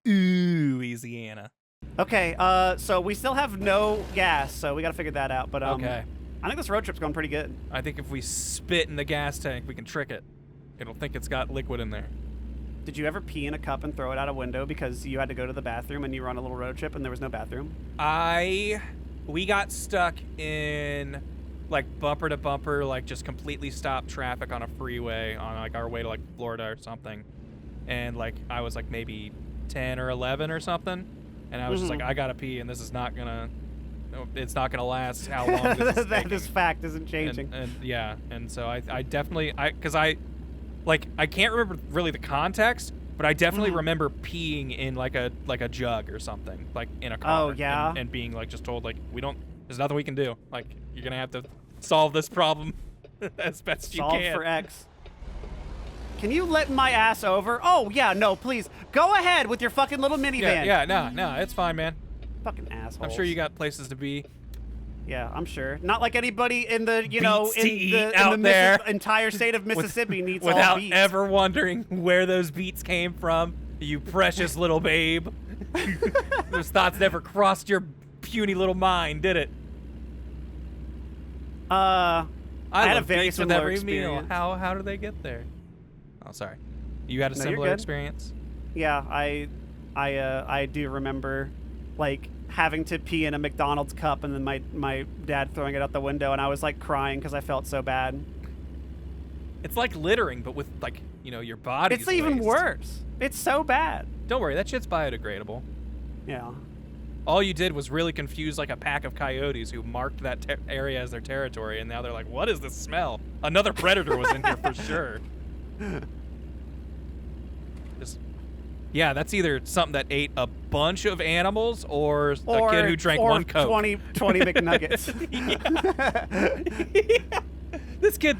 Louisiana. Okay, so we still have no gas, so we gotta figure that out. But Okay. I think this road trip's going pretty good. I think if we spit in the gas tank, we can trick it. It'll think it's got liquid in there. Did you ever pee in a cup and throw it out a window because you had to go to the bathroom and you were on a little road trip and there was no bathroom? We got stuck in like bumper to bumper, like just completely stopped traffic on a freeway on like our way to like Florida or something. And like I was like maybe 10 or 11 or something. And I was just like, I gotta pee and this is not gonna, it's not gonna last how long this is taking. This fact isn't changing. And yeah, and so I definitely, cause I can't remember really the context, but I definitely remember peeing in like a jug or something, like in a car. Oh, yeah? And being like just told like, there's nothing we can do. Like, you're gonna have to solve this problem as best you can. Solve for X. Can you let my ass over? Oh, yeah, no, please. Go ahead with your fucking little minivan. Yeah, no, it's fine, man. Fucking asshole. I'm sure you got places to be. Yeah, I'm sure. Not like anybody in the, entire state of Mississippi needs all without beets. ever wondering where those beets came from, you precious little babe. Those thoughts never crossed your puny little mind, did it? I had a very beets with similar every experience. meal. How do they get there? Oh, sorry. You had a similar experience? Yeah, I do remember, like, having to pee in a McDonald's cup and then my dad throwing it out the window and I was like crying because I felt so bad. It's like littering, but with like, your body's It's even waste. worse. It's so bad. Don't worry, that shit's biodegradable. Yeah. All you did was really confuse like a pack of coyotes who marked that area as their territory, and now they're like, what is this smell? Another predator was in here for sure. Yeah, that's either something that ate a bunch of animals or a kid who drank one Coke. 20 McNuggets. Yeah. This kid,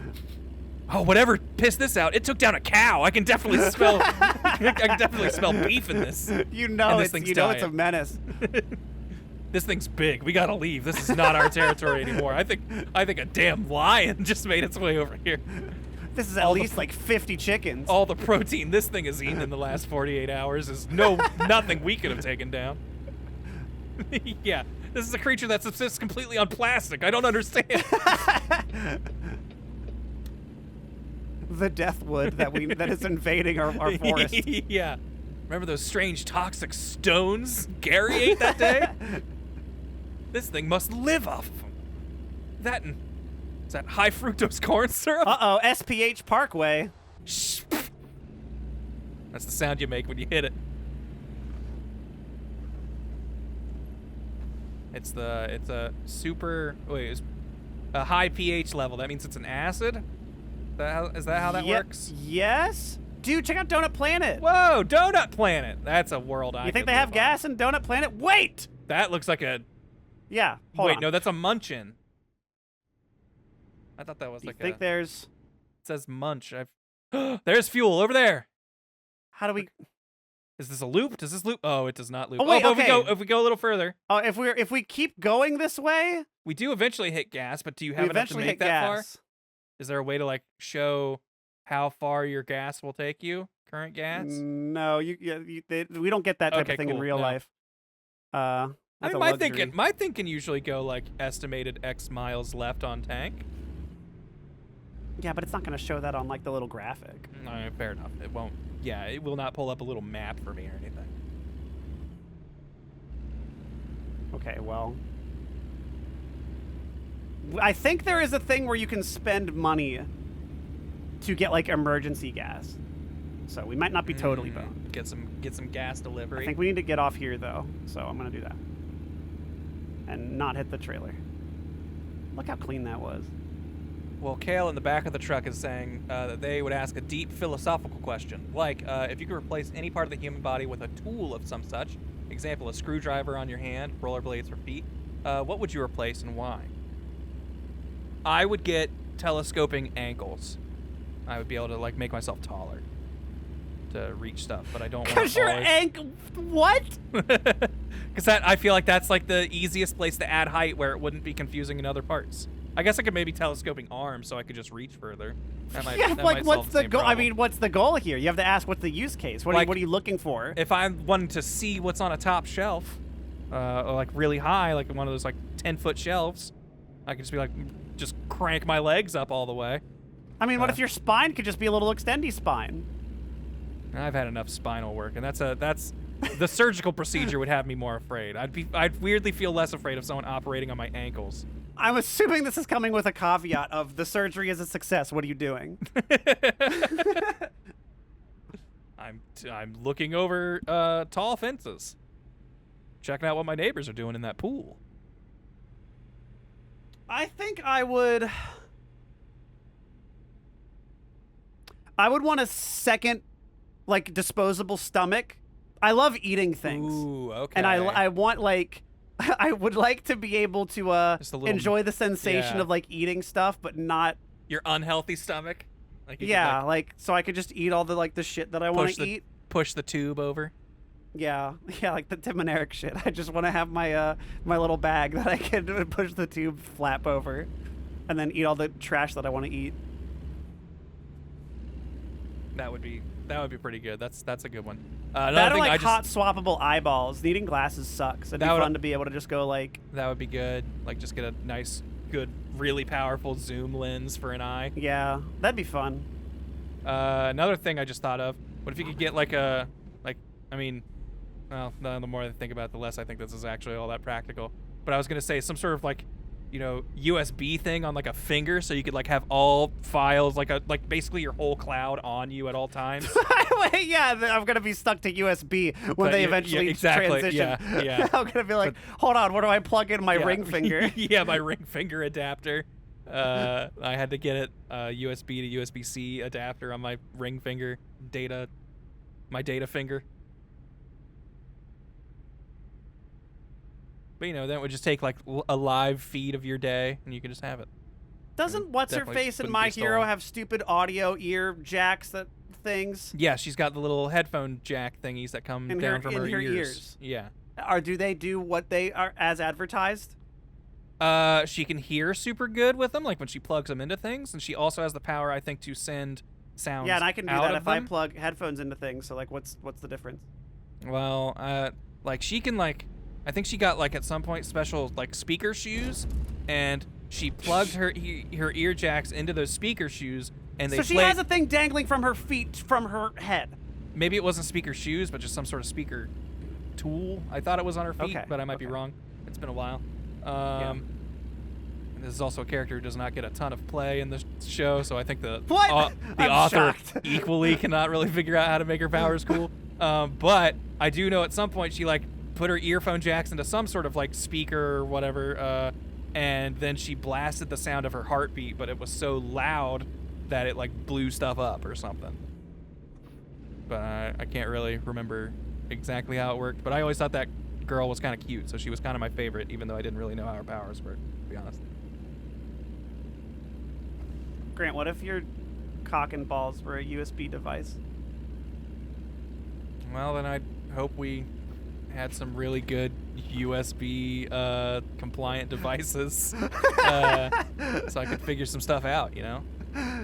whatever pissed this out, it took down a cow. I can definitely smell beef in this. It's a menace. This thing's big. We gotta leave. This is not our territory anymore. I think a damn lion just made its way over here. This is at least like 50 chickens. All the protein this thing has eaten in the last 48 hours is nothing we could have taken down. Yeah, this is a creature that subsists completely on plastic. I don't understand. The death wood that is invading our forest. Yeah. Remember those strange toxic stones Gary ate that day? This thing must live off of them. That and... Is that high fructose corn syrup? Uh-oh, SPH Parkway. Shh. That's the sound you make when you hit it. It's a high pH level. That means it's an acid? Is that how that works? Yes. Dude, check out Donut Planet. Whoa, Donut Planet. That's a world I You think they have gas in Donut Planet? Wait! That looks like a... Yeah, Wait, no, that's a Munchin. I thought that was like I think there's... It says Munch. There's fuel over there. How do we... Is this a loop? Does this loop? Oh, it does not loop. Oh, wait, but okay. if we go a little further. Oh, if we keep going this way... We do eventually hit gas, but do you have enough to make that far? Is there a way to like show how far your gas will take you? Current gas? No, we don't get that type of thing in real life. My thing can usually go like estimated X miles left on tank. Yeah, but it's not going to show that on like the little graphic. No, fair enough. It won't. Yeah, it will not pull up a little map for me or anything. Okay, well, I think there is a thing where you can spend money to get like emergency gas. So we might not be totally boned. Get some gas delivery. I think we need to get off here though, so I'm gonna do that. And not hit the trailer. Look how clean that was. Well, Kale in the back of the truck is saying that they would ask a deep philosophical question, like if you could replace any part of the human body with a tool of some such, example, a screwdriver on your hand, rollerblades for feet, what would you replace and why? I would get telescoping ankles. I would be able to like make myself taller to reach stuff, but I don't want to. Cause your ankle, what? Because I feel like that's like the easiest place to add height where it wouldn't be confusing in other parts. I guess I could maybe telescoping arms so I could just reach further. That might, Yeah, that like might what's solve the same goal? I problem. mean, what's the goal here? You have to ask what's the use case. What Like, are you looking for? if I'm wanting to see what's on a top shelf, or like really high, like one of those like 10-foot shelves, I could just be like, just crank my legs up all the way. I mean, what if your spine could just be a little extendy spine? I've had enough spinal work, and that's the surgical procedure would have me more afraid. I'd weirdly feel less afraid of someone operating on my ankles. I'm assuming this is coming with a caveat of the surgery is a success. What are you doing? I'm looking over tall fences, checking out what my neighbors are doing in that pool. I think I would want a second, like, disposable stomach. I love eating things. Ooh, okay. And I want, like, I would like to be able to enjoy the sensation of, like, eating stuff, but not... Your unhealthy stomach? Like you Yeah, could, like, so I could just eat all the, like, the shit that I want to eat. Push the tube over. Yeah, like the Tim and Eric shit. I just want to have my my little bag that I can push the tube flap over, and then eat all the trash that I want to eat. That would be pretty good. That's a good one. That Another or thing like hot swappable eyeballs. Needing glasses sucks. It'd be fun to be able to just go like. That would be good. Like just get a nice, good, really powerful zoom lens for an eye. Yeah, that'd be fun. Another thing I just thought of. What if you could get like a, I mean, well, the more I think about it, the less I think this is actually all that practical. But I was gonna say some sort of like, you know, USB thing on like a finger, so you could like have all files, like basically your whole cloud on you at all times. Yeah, I'm gonna be stuck to USB when they eventually transition. Yeah. I'm gonna be like, hold on, where do I plug in my ring finger? Yeah, my ring finger adapter. I had to get it USB to USB-C adapter on my ring finger my data finger. But, you know, then it would just take, like, a live feed of your day, and you can just have it. Doesn't What's-Her-Face in My Hero have stupid audio ear jacks things? Yeah, she's got the little headphone jack thingies that come down from her ears. Yeah. Do they do what they are as advertised? She can hear super good with them, like when she plugs them into things, and she also has the power, I think, to send sounds. Yeah, and I can do out that of if them. I plug headphones into things. So, like, what's the difference? Well, like she can like. I think she got, like, at some point special, like, speaker shoes, and she plugged her ear jacks into those speaker shoes, and they So she has a thing dangling from her feet, from her head. Maybe it wasn't speaker shoes, but just some sort of speaker tool. I thought it was on her feet, Okay, but I might be wrong. It's been a while. And this is also a character who does not get a ton of play in the show, so I think the I'm author shocked. equally cannot really figure out how to make her powers cool. But I do know at some point she, like, put her earphone jacks into some sort of like speaker or whatever, and then she blasted the sound of her heartbeat, but it was so loud that it like blew stuff up or something. But I can't really remember exactly how it worked, but I always thought that girl was kind of cute, so she was kind of my favorite, even though I didn't really know how her powers worked, to be honest. Grant, what if your cock and balls were a USB device? Well, then I'd hope we had some really good USB compliant devices, so I could figure some stuff out, you know?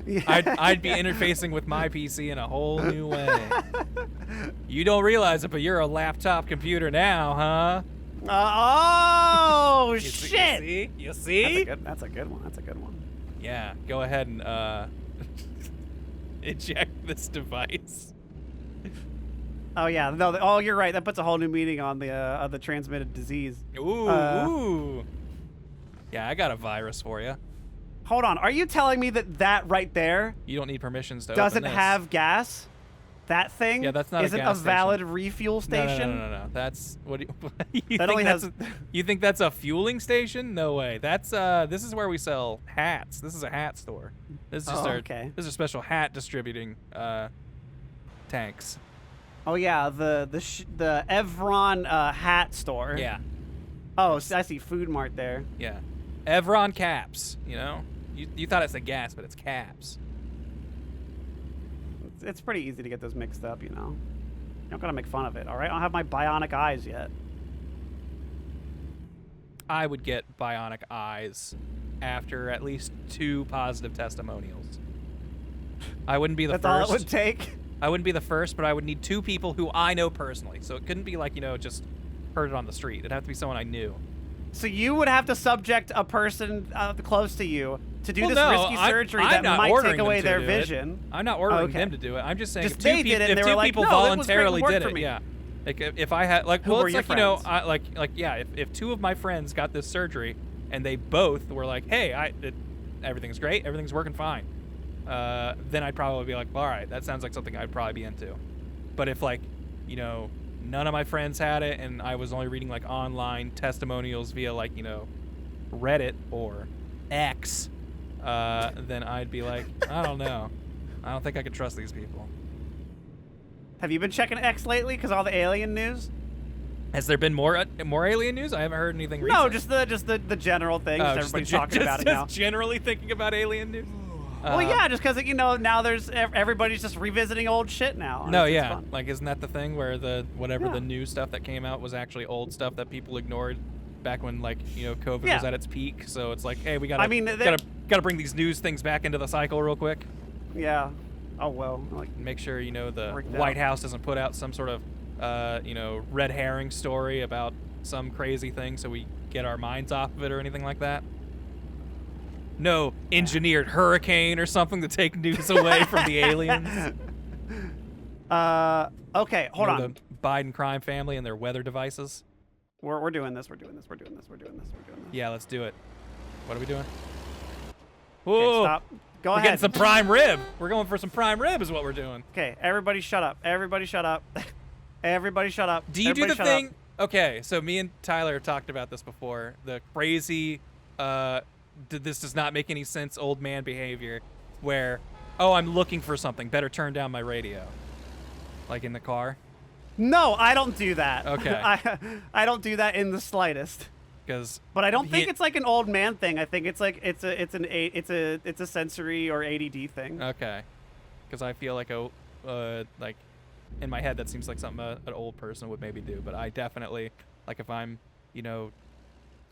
Yeah. I'd be interfacing with my PC in a whole new way. You don't realize it, but you're a laptop computer now, huh? Oh, You shit! You see? That's a good one. Yeah, go ahead and eject this device. Oh yeah, no. Oh, you're right. That puts a whole new meaning on the transmitted disease. Ooh. Yeah, I got a virus for you. Hold on. Are you telling me that right there You don't need permissions to doesn't open this. have gas? That thing? Yeah, that's not a isn't gas valid station. refuel station. No. That's what do you That think only that's has- you think that's a fueling station? No way. That's this is where we sell hats. This is a hat store. This is just okay. This is a special hat distributing tanks. Oh yeah, the Evron hat store. Yeah. Oh, I see Food Mart there. Yeah. Evron caps, you know? You thought it's a gas, but it's caps. It's pretty easy to get those mixed up, you know. You don't gotta make fun of it, all right? I don't have my bionic eyes yet. I would get bionic eyes after at least 2 positive testimonials. I wouldn't be the That's first. all it would take. I wouldn't be the first, but I would need 2 people who I know personally. So it couldn't be like, just heard it on the street. It'd have to be someone I knew. So you would have to subject a person close to you to do Well, this no, risky surgery I'm that not might ordering take them away to their do it. vision. I'm not ordering Okay. them to do it. I'm just saying Just if they 2 did people, it, and if they were 2 like, people "No, that was great, it voluntarily worked did for it, me." yeah. Like if I had like, Who well, were it's your like friends? I if 2 of my friends got this surgery and they both were like, hey, everything's great, everything's working fine, then I'd probably be like, all right, that sounds like something I'd probably be into. But if like, none of my friends had it and I was only reading like online testimonials via like, Reddit or X, then I'd be like, I don't know. I don't think I could trust these people. Have you been checking X lately? Because all the alien news. Has there been more alien news? I haven't heard anything recent. No, just the general things. Oh, Everybody's talking about it now. Just generally thinking about alien news. Well, yeah, just because now there's everybody's just revisiting old shit now. No, it's yeah, fun. like isn't that the thing where the Yeah. new stuff that came out was actually old stuff that people ignored back when like COVID Yeah. was at its peak? So it's like, hey, we gotta I mean, gotta bring these news things back into the cycle real quick. Yeah. Oh well. Like, Make sure the Freaked White out. House doesn't put out some sort of red herring story about some crazy thing, so we get our minds off of it or anything like that. No engineered hurricane or something to take news away from the aliens. Okay, hold on. The Biden crime family and their weather devices. We're doing this. We're doing this. Yeah, let's do it. What are we doing? Okay, Whoa! stop. Go We're ahead. getting some prime rib. We're going for some prime rib, is what we're doing. Okay, everybody shut up. Everybody shut up. Everybody shut up. Do you Everybody do the shut up. thing? Okay, so me and Tyler talked about this before. The crazy, this does not make any sense old man behavior where, oh, I'm looking for something. Better turn down my radio. Like in the car. No, I don't do that. Okay. I don't do that in the slightest. Because But I don't think it's like an old man thing. I think it's like it's a sensory or ADD thing. Okay. Because I feel like like in my head that seems like something an old person would maybe do. But I definitely, like if I'm,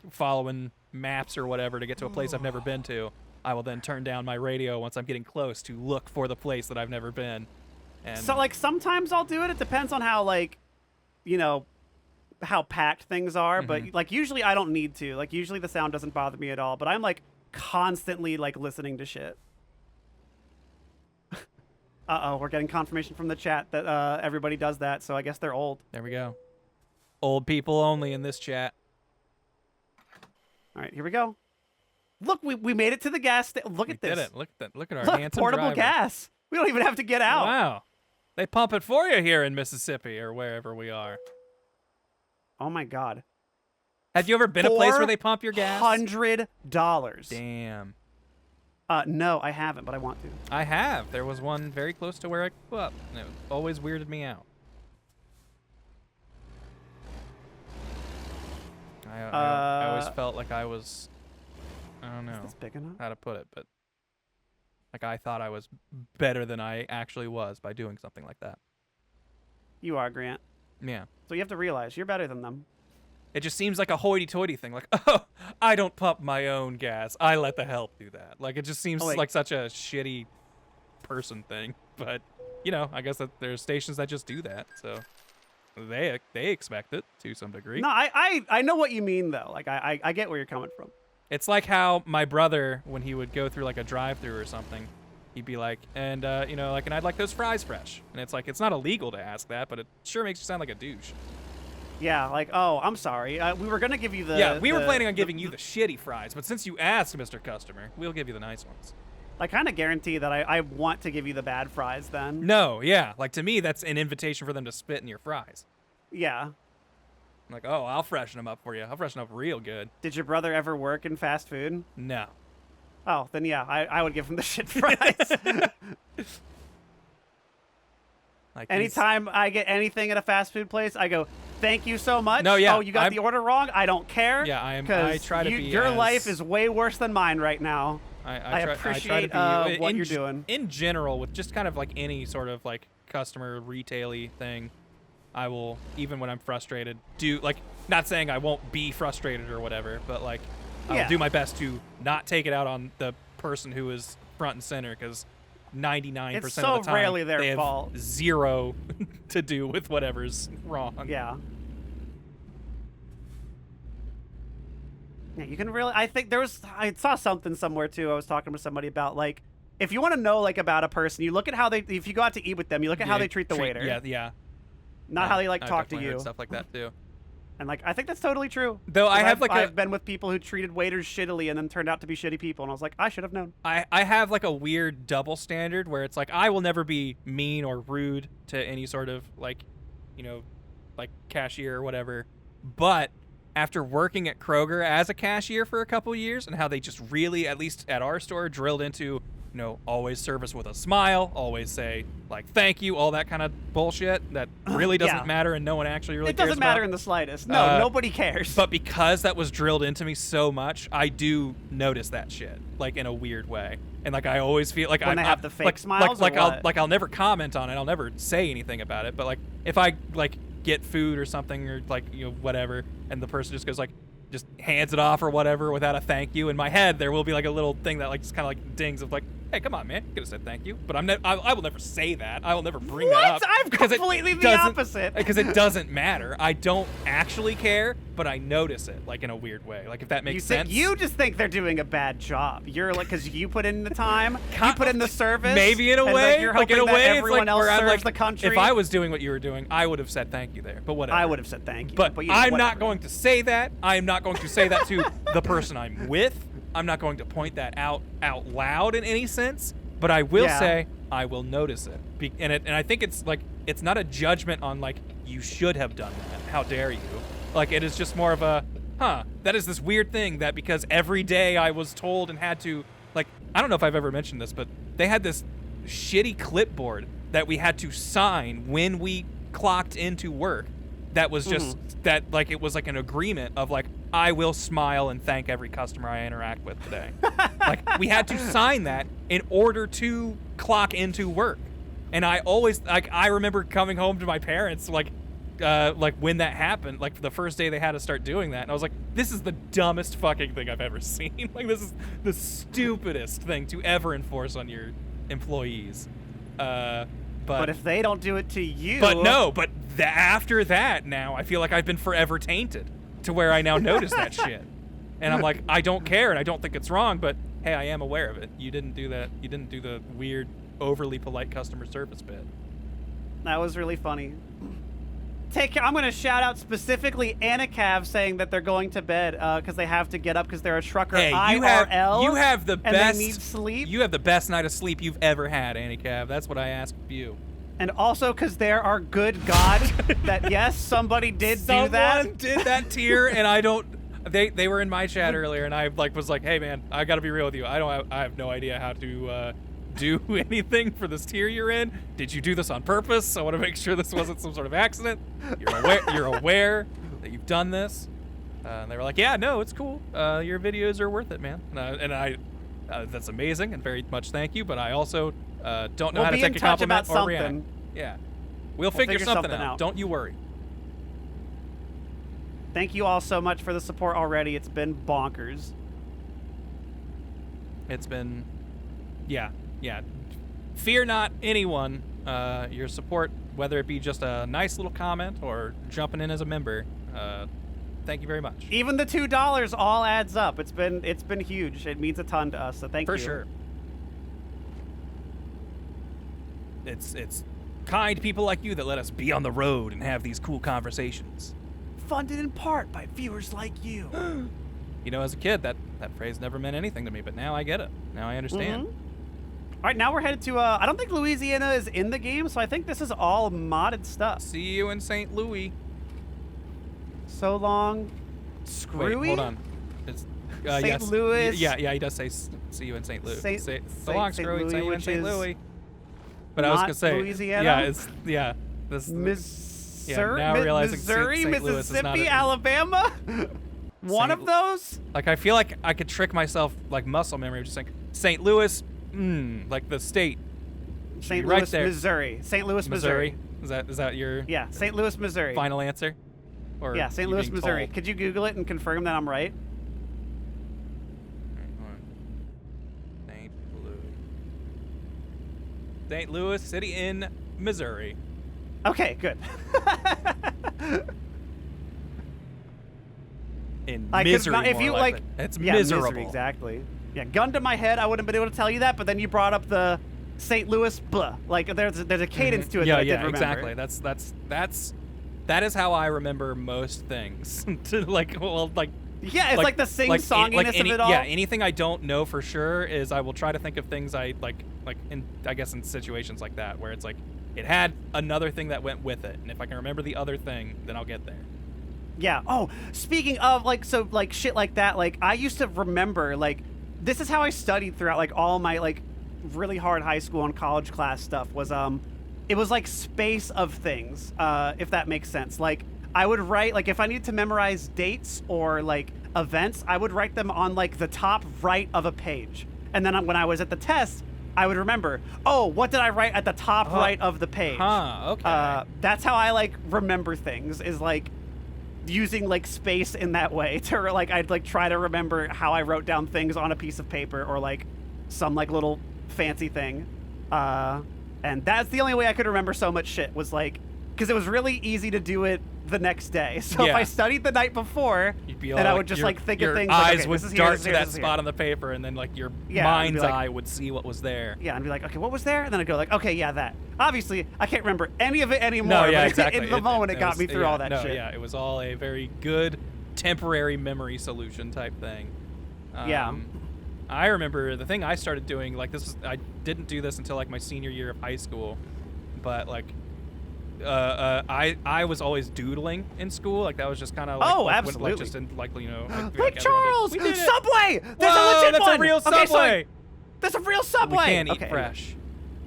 following maps or whatever to get to a place I've never been to, I will then turn down my radio once I'm getting close to look for the place that I've never been. And So like sometimes I'll do it. It depends on how like, how packed things are. But like usually I don't need to. Like usually the sound doesn't bother me at all. But I'm like constantly like listening to shit. Uh-oh, we're getting confirmation from the chat that everybody does that. So I guess they're old. there we go. Old people only in this chat. All right, here we go. Look, we made it to the gas station. Look We at this. did it. Look at our Look, handsome portable driver. gas. We don't even have to get out. Wow. They pump it for you here in Mississippi or wherever we are. Oh my God. Have you ever been a place where they pump your gas? $100. Damn. No, I haven't, but I want to. I have. There was one very close to where I grew up, and it always weirded me out. I always felt like I was, I don't know Is this big enough? how to put it, but like I thought I was better than I actually was by doing something like that. You are, Grant. Yeah. So you have to realize you're better than them. It just seems like a hoity-toity thing. Like, oh, I don't pump my own gas. I let the help do that. Like, it just seems Oh, wait. like such a shitty person thing. But, I guess that there's stations that just do that. So they expect it to some degree. No, I know what you mean, though. Like, I get where you're coming from. It's like how my brother, when he would go through, like, a drive-thru or something, he'd be like, and, and I'd like those fries fresh. And it's like, it's not illegal to ask that, but it sure makes you sound like a douche. Yeah, like, oh, I'm sorry. We were going to give you the... Yeah, we were planning on giving you the shitty fries, but since you asked, Mr. Customer, we'll give you the nice ones. I kind of guarantee that I want to give you the bad fries then. No, yeah. Like, to me, that's an invitation for them to spit in your fries. Yeah. I'm like, oh, I'll freshen them up for you. I'll freshen them up real good. Did your brother ever work in fast food? No. Oh, then yeah, I would give him the shit fries. Like Anytime I get anything at a fast food place, I go, thank you so much. No, yeah, Oh, you got the order wrong? I don't care. Yeah, I Because try to be your as- life is way worse than mine right now. I I try appreciate to be, what you're doing. In general, with just kind of like any sort of like customer retail-y thing, I will, even when I'm frustrated, do like, not saying I won't be frustrated or whatever, but like, I'll do my best to not take it out on the person who is front and center, because 99% It's of so the time rarely their they have fault. zero to do with whatever's wrong. Yeah. Yeah, you can really. I think I saw something somewhere too. I was talking to somebody about, like, if you want to know, like, about a person, you look at how they. If you go out to eat with them, you look at how they treat the waiter. Yeah. Not how they like I've talk to definitely you. heard stuff like that too. And like, I think that's totally true. Though I have I've been with people who treated waiters shittily and then turned out to be shitty people, and I was like, I should have known. I have like a weird double standard where it's like I will never be mean or rude to any sort of, like, you know, like cashier or whatever. But after working at Kroger as a cashier for a couple years, and how they just really, at least at our store, drilled into, you know, always service with a smile, always say, like, thank you, all that kind of bullshit that really doesn't matter and no one actually really cares about. It doesn't matter in the slightest. No, nobody cares. But because that was drilled into me so much, I do notice that shit, like, in a weird way. And, like, I always feel like when they have the fake smiles, I'll never comment on it. I'll never say anything about it. But, like, if I, like, get food or something, or, like, you know, whatever, and the person just goes, like, just hands it off or whatever without a thank you, in my head there will be like a little thing that, like, just kind of like dings of like, hey, come on, man, you could have said thank you. But I will never say that. I will never bring that up. I'm completely the opposite. Because it doesn't matter. I don't actually care, but I notice it, like, in a weird way. Like, if that makes sense. You just think they're doing a bad job. You're like, because you put in the time, you put in the service. Maybe in a way. You're hoping like, in a way, that everyone else serves the country. If I was doing what you were doing, I would have said thank you there. But whatever. I would have said thank you. But you know, I'm not going to say that. I'm not going to say that to the person I'm with. I'm not going to point that out loud in any sense. But I will say, I will notice it. And I think it's like, it's not a judgment on, like, you should have done that. How dare you? Like, it is just more of a, that is this weird thing that because every day I was told and had to, like, I don't know if I've ever mentioned this, but they had this shitty clipboard that we had to sign when we clocked into work. That was just, that, like, it was like an agreement of, like, I will smile and thank every customer I interact with today. Like, we had to sign that in order to clock into work. And I always, like, I remember coming home to my parents, like when that happened, like, the first day they had to start doing that. And I was like, this is the dumbest fucking thing I've ever seen. Like, this is the stupidest thing to ever enforce on your employees. But if they don't do it to you. But no, but after that, now I feel like I've been forever tainted to where I now notice that shit. And I'm like, I don't care and I don't think it's wrong, but hey, I am aware of it. You didn't do that. You didn't do the weird, overly polite customer service bit. That was really funny. I'm going to shout out specifically Anacav saying that they're going to bed because they have to get up because they're a trucker. Hey, IRL. You have the best. And they need sleep. You have the best night of sleep you've ever had, Anacav. That's what I asked of you. And also because there are good God that, yes, somebody did do that. Someone did that tier, and I don't. They were in my chat earlier, and I was like, hey man, I got to be real with you. I have no idea how to do anything for this tier you're in. Did you do this on purpose? I want to make sure this wasn't some sort of accident. You're aware that you've done this. And they were like, yeah, no, it's cool. Your videos are worth it, man. And I that's amazing and very much thank you. But I also don't know how to take a compliment or react. Yeah, we'll figure something out. Don't you worry. Thank you all so much for the support already. It's been bonkers. It's been, yeah. Fear not, anyone. Your support, whether it be just a nice little comment or jumping in as a member. Thank you very much. Even the $2 all adds up. It's been huge. It means a ton to us. So thank you. For sure. It's kind people like you that let us be on the road and have these cool conversations. Funded in part by viewers like you. You know, as a kid, that phrase never meant anything to me, but now I get it. Now I understand. All right, now we're headed to, I don't think Louisiana is in the game, so I think this is all modded stuff. See you in St. Louis. So long, Screwy? Wait, hold on. It's, St. yes. Louis. Yeah, he does say see you in St. Louis. So long, Screwy, Louis, see you in St. Louis. But I was going to say, Louisiana? Missouri, Mississippi, Alabama? One of those? Like, I feel like I could trick myself, like, muscle memory, just like, St. Louis, like the state. St. Right Louis, there. Missouri. St. Louis, Missouri. Is that your St. Louis, Missouri. final answer? Or St. Louis, Missouri. Could you Google it and confirm that I'm right? St. Louis City in Missouri. Okay, good. In I could misery, not, if more you likely. It's yeah, miserable. Misery, exactly. Yeah, gun to my head, I wouldn't have been able to tell you that, but then you brought up the St. Louis blah. Like there's a cadence to it Yeah, that I yeah, did remember. exactly. That is how I remember most things. Yeah, it's like the sing-songiness of it all. Yeah, anything I don't know for sure is I will try to think of things I like in, I guess, in situations like that where it's like it had another thing that went with it, and if I can remember the other thing, then I'll get there. Yeah. Oh, speaking of shit like that, like I used to remember this is how I studied throughout like all my like really hard high school and college class stuff was it was like space of things, if that makes sense. Like I would write, like if I needed to memorize dates or like events, I would write them on like the top right of a page. And then when I was at the test, I would remember, oh, what did I write at the top right of the page? Okay. That's how I like remember things, is like using like space in that way to like I'd like try to remember how I wrote down things on a piece of paper or like some like little fancy thing. And that's the only way I could remember so much shit, was like because it was really easy to do it the next day. So if I studied the night before, then I would just like think of things. Your eyes like, okay, would dart to that spot on the paper, and then like your mind's eye would see what was there. Yeah, and be like, okay, what was there? And then I'd go like, okay, yeah, that. Obviously, I can't remember any of it anymore. No, yeah, but exactly. In the moment, it got me through all that shit. Yeah, it was all a very good temporary memory solution type thing. Yeah. I remember the thing I started doing, like this was, I didn't do this until like my senior year of high school, but like I was always doodling in school. Like that was just kind of like, absolutely. Like just in like, you know, like Charles, we did it. Subway. There's Whoa, a legit that's one. a real Subway. Okay, there's a real Subway. We can't eat fresh.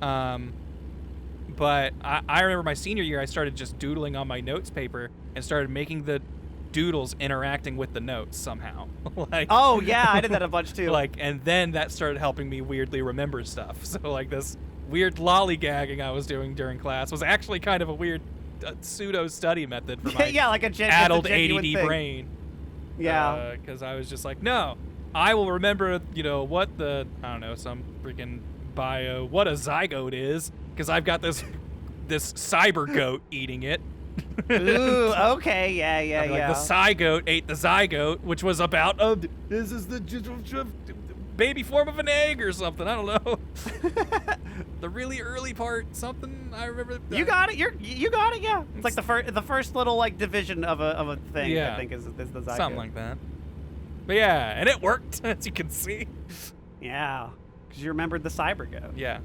But I remember my senior year, I started just doodling on my notes paper and started making the doodles interacting with the notes somehow. Like, oh yeah, I did that a bunch too. Like, and then that started helping me weirdly remember stuff. So like this weird lollygagging I was doing during class was actually kind of a weird pseudo study method for my like addled ADD thing. Brain. Yeah, because I was just like, no, I will remember, you know, what the, I don't know, some freaking bio, what a zygote is, because I've got this cyber goat eating it. Ooh, okay, yeah. Like, the zygote ate the zygote, which was about this is the baby form of an egg or something. I don't know. The really early part, something I remember. You got it. You got it. Yeah, it's like the first little like division of a thing. Yeah. I think is the zygote. Something like that. But yeah, and it worked, as you can see. Yeah, because you remembered the cyber goat. Yeah,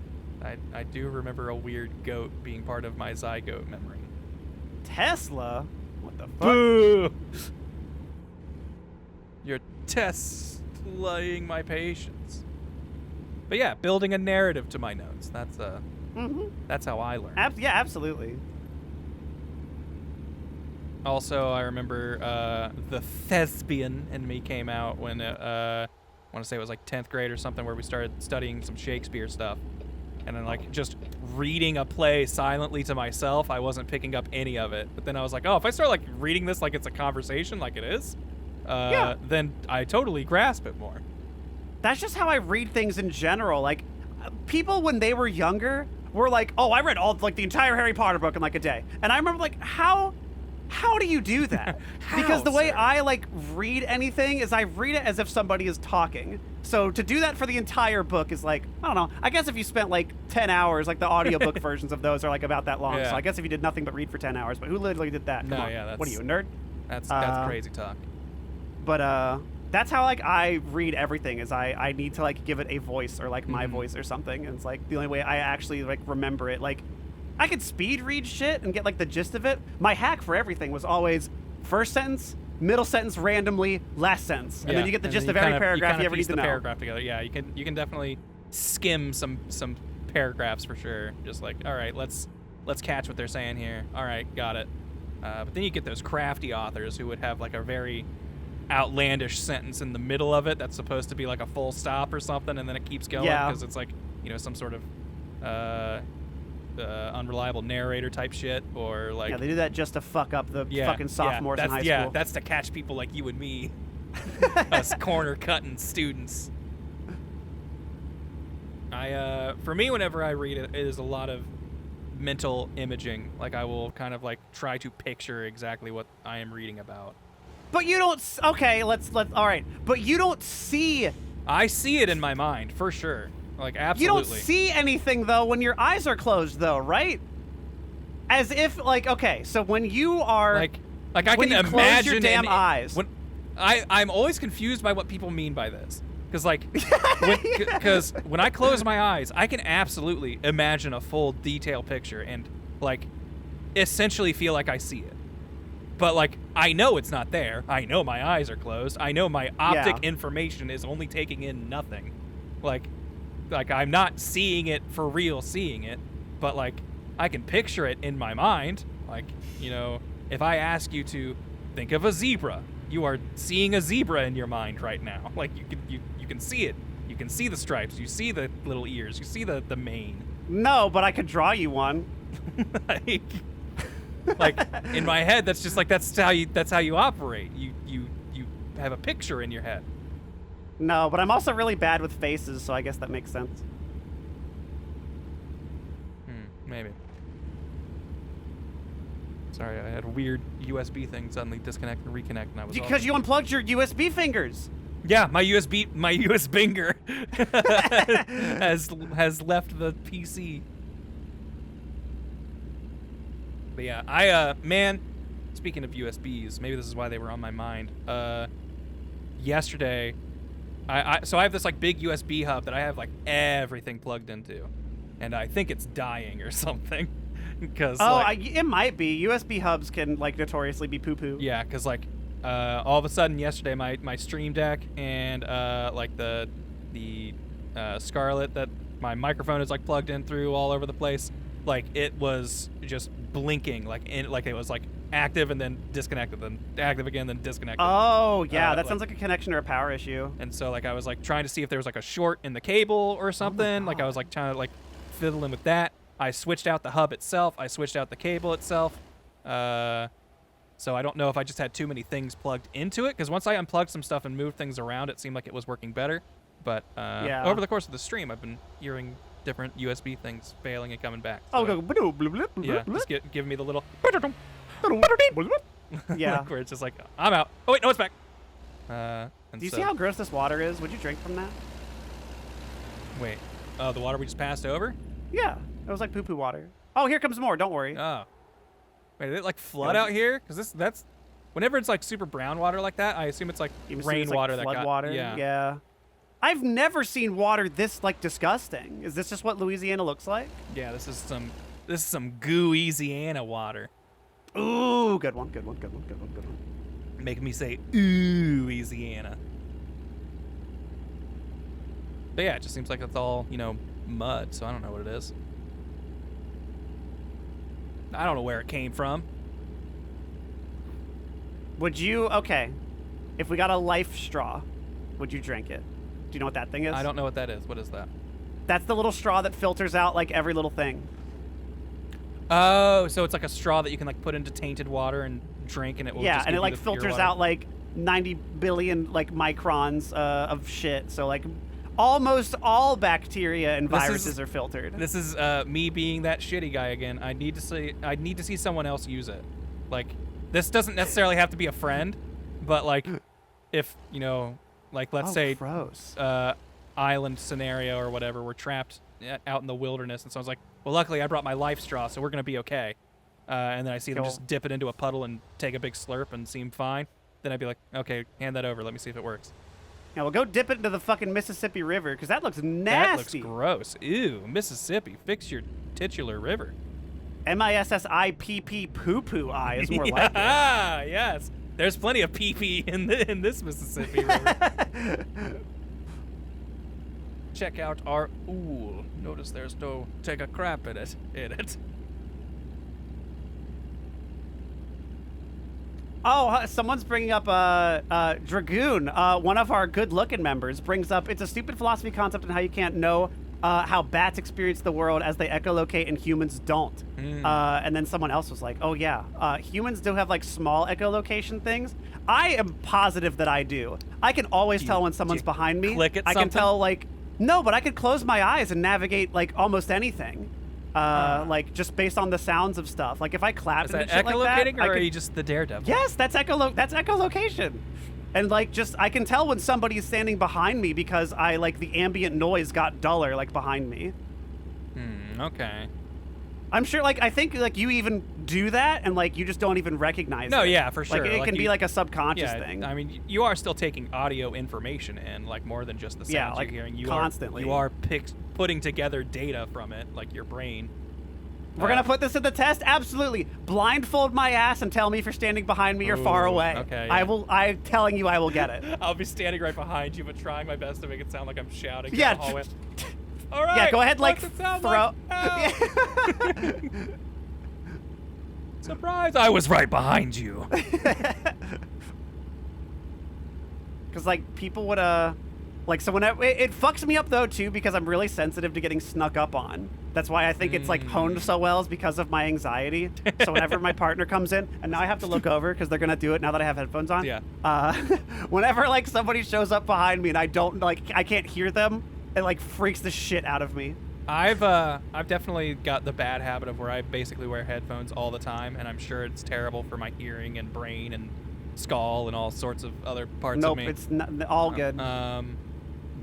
I do remember a weird goat being part of my zygote memory. Tesla? What the fuck? Boo! You're Teslaing my patience. But yeah, building a narrative to my notes. That's how I learn. Yeah, absolutely. Also, I remember the thespian in me came out when I want to say it was like 10th grade or something, where we started studying some Shakespeare stuff. And then like just reading a play silently to myself, I wasn't picking up any of it. But then I was like, oh, if I start like reading this like it's a conversation, like it is, then I totally grasp it more. That's just how I read things in general. Like, people when they were younger were like, oh, I read all like the entire Harry Potter book in like a day. And I remember like, how do you do that? Because the way I like read anything is I read it as if somebody is talking. So to do that for the entire book is like, I don't know. I guess if you spent like 10 hours, like the audiobook versions of those are like about that long. Yeah. So I guess if you did nothing but read for 10 hours, but who literally did that? Come on. Yeah, what are you, a nerd? That's crazy talk. But that's how like I read everything, is I need to like give it a voice or like my voice or something. And it's like the only way I actually like remember it. Like I could speed read shit and get like the gist of it. My hack for everything was always first sentence, middle sentence randomly, last sentence, and then you get the gist of every paragraph you ever need to know. Paragraph together. Yeah, you can definitely skim some paragraphs for sure. Just like, all right, let's catch what they're saying here. All right, got it. But then you get those crafty authors who would have like a very outlandish sentence in the middle of it that's supposed to be like a full stop or something, and then it keeps going because it's like, you know, some sort of unreliable narrator type shit, or like, yeah, they do that just to fuck up the fucking sophomores in high school. Yeah, that's to catch people like you and me, us corner cutting students. For me, whenever I read it, it is a lot of mental imaging. Like I will kind of like try to picture exactly what I am reading about. But you don't. Okay, let's. All right. But you don't see. I see it in my mind for sure. Like absolutely. You don't see anything though when your eyes are closed, though, right? As if like okay, so when you are like I can when you imagine close your damn eyes. When I'm always confused by what people mean by this. Because when I close my eyes, I can absolutely imagine a full detailed picture and like essentially feel like I see it. But like I know it's not there. I know my eyes are closed. I know my optic information is only taking in nothing. Like I'm not seeing it for real, seeing it, but like I can picture it in my mind. Like, you know, if I ask you to think of a zebra, you are seeing a zebra in your mind right now. Like you can see it. You can see the stripes. You see the little ears. You see the mane. No, but I could draw you one. like in my head, that's just like that's how you operate. You have a picture in your head. No, but I'm also really bad with faces, so I guess that makes sense. Maybe. Sorry, I had a weird USB thing suddenly disconnect and reconnect, and I was because you unplugged your USB fingers. Yeah, my US finger has left the PC. But yeah, man, speaking of USBs, maybe this is why they were on my mind. Yesterday, so I have this like big USB hub that I have like everything plugged into, and I think it's dying or something. Because it might be. USB hubs can like notoriously be poo-poo. Yeah, because like all of a sudden yesterday my Stream Deck and like the Scarlett that my microphone is like plugged in through all over the place, like it was just blinking like it was like active and then disconnected, then active again, then disconnected. Oh yeah, that sounds like a connection or a power issue. And so like I was like trying to see if there was like a short in the cable or something. Like I was like trying to like fiddling with that. I switched out the hub itself. I switched out the cable itself. So I don't know if I just had too many things plugged into it, because once I unplugged some stuff and moved things around, it seemed like it was working better. But over the course of the stream, I've been hearing different USB things failing and coming back. So yeah, just give me the little yeah, where it's just like, I'm out. Oh wait, no, it's back. Do you see how gross this water is? Would you drink from that? Wait, the water we just passed over? Yeah, it was like poo-poo water. Oh, here comes more. Don't worry. Oh. Wait, did it like flood out here? Because that's whenever it's like super brown water like that, I assume it's like rainwater that got water. Yeah. I've never seen water this like disgusting. Is this just what Louisiana looks like? Yeah, this is some Gooisiana water. Ooh, good one. Making me say ooh, Louisiana. But yeah, it just seems like it's all, you know, mud, so I don't know what it is. I don't know where it came from. Would you, okay, if we got a life straw, would you drink it? Do you know what that thing is? I don't know what that is. What is that? That's the little straw that filters out like every little thing. Oh, so it's like a straw that you can like put into tainted water and drink, and it will just and give it like you the pure filters water. out like 90 billion like microns of shit. So like almost all bacteria and viruses are filtered. This is me being that shitty guy again. I need to see someone else use it. Like, this doesn't necessarily have to be a friend, but like, if you know, like let's say, gross. Island scenario or whatever, we're trapped out in the wilderness, and so I was like, well, luckily I brought my life straw, so we're gonna be okay. And then I see them just dip it into a puddle and take a big slurp and seem fine. Then I'd be like, okay, hand that over. Let me see if it works. Yeah, well, go dip it into the fucking Mississippi River, because that looks nasty. That looks gross. Ew, Mississippi, fix your titular river. MISSIPP poo-poo eye is more like it. Ah, yes. There's plenty of pee-pee in this Mississippi River. Check out our ool. Notice there's no take a crap in it. Oh, someone's bringing up Dragoon. One of our good-looking members brings up, it's a stupid philosophy concept and how you can't know how bats experience the world as they echolocate and humans don't. And then someone else was like, oh yeah, humans do have like small echolocation things. I am positive that I do. I can always tell when someone's behind me. Click at I can something? tell like, No, but I could close my eyes and navigate like almost anything. Like just based on the sounds of stuff. Like if I clapped Is and that shit like that, echolocating, or are you just the daredevil? Yes, that's echolocation. And like just I can tell when somebody's standing behind me because I like the ambient noise got duller like behind me. Okay. I'm sure like I think like you even do that and like you just don't even recognize it. No, yeah, for sure. Like it can be like a subconscious thing. I mean, you are still taking audio information in, like more than just the sounds like you're hearing. You constantly. You are putting together data from it, like your brain. We're gonna put this to the test. Absolutely. Blindfold my ass and tell me if you're standing behind me or far away. Okay. Yeah. Yeah. I'm telling you, I will get it. I'll be standing right behind you, but trying my best to make it sound like I'm shouting. Yeah. Down the hallway. All right. Yeah. Go ahead, like what's it sound throw. Like? Surprise! I was right behind you. Because like people would like so whenever it fucks me up though too because I'm really sensitive to getting snuck up on. That's why I think it's like honed so well is because of my anxiety. So whenever my partner comes in, and now I have to look over because they're gonna do it now that I have headphones on. Yeah. Whenever like somebody shows up behind me and I can't hear them, it like freaks the shit out of me. I've definitely got the bad habit of where I basically wear headphones all the time, and I'm sure it's terrible for my hearing and brain and skull and all sorts of other parts of me. Nope, it's not, all good.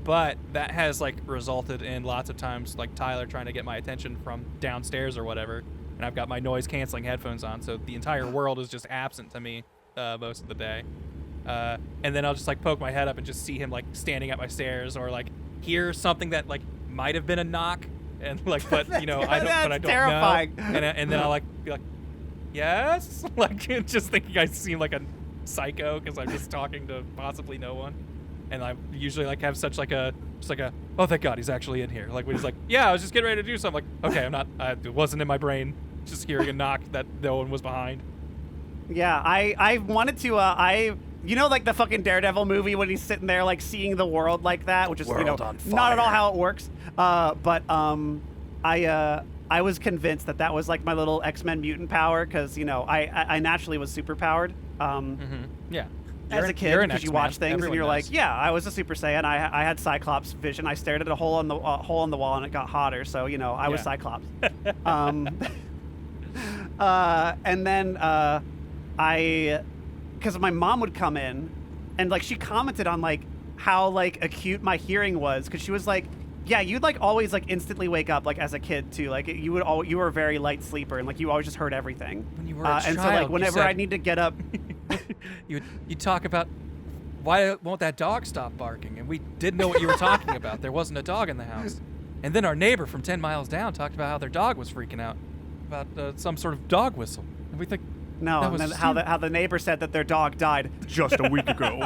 But that has like resulted in lots of times like Tyler trying to get my attention from downstairs or whatever, and I've got my noise canceling headphones on, so the entire world is just absent to me most of the day. And then I'll just like poke my head up and just see him like standing at my stairs, or like hear something that like might have been a knock, and like, but you know, I don't terrifying. know. And then I'll like be like, yes, like just thinking I seem like a psycho because I'm just talking to possibly no one. And I usually like have such like a oh thank God he's actually in here. Like when he's like, yeah, I was just getting ready to do something. Like, okay, I'm not. It wasn't in my brain. Just hearing a knock that no one was behind. Yeah, I wanted to you know like the fucking Daredevil movie when he's sitting there like seeing the world like that, which is World you know on not at all fire. how it works. But I was convinced that was like my little X-Men mutant power because you know I naturally was super powered. Yeah. As a kid, because you watch things and you're like, yeah, I was a Super Saiyan. I had Cyclops vision. I stared at a hole in the wall and it got hotter. So you know, I was Cyclops. And then because my mom would come in, and like she commented on like how like acute my hearing was, because she was like, yeah, you'd like always like instantly wake up like as a kid too. Like you were a very light sleeper, and like you always just heard everything. When you were a child, and so like whenever I need to get up. you talk about why won't that dog stop barking, and we didn't know what you were talking about. There wasn't a dog in the house, and then our neighbor from 10 miles down talked about how their dog was freaking out about some sort of dog whistle, and we think no, and then how the neighbor said that their dog died just a week ago.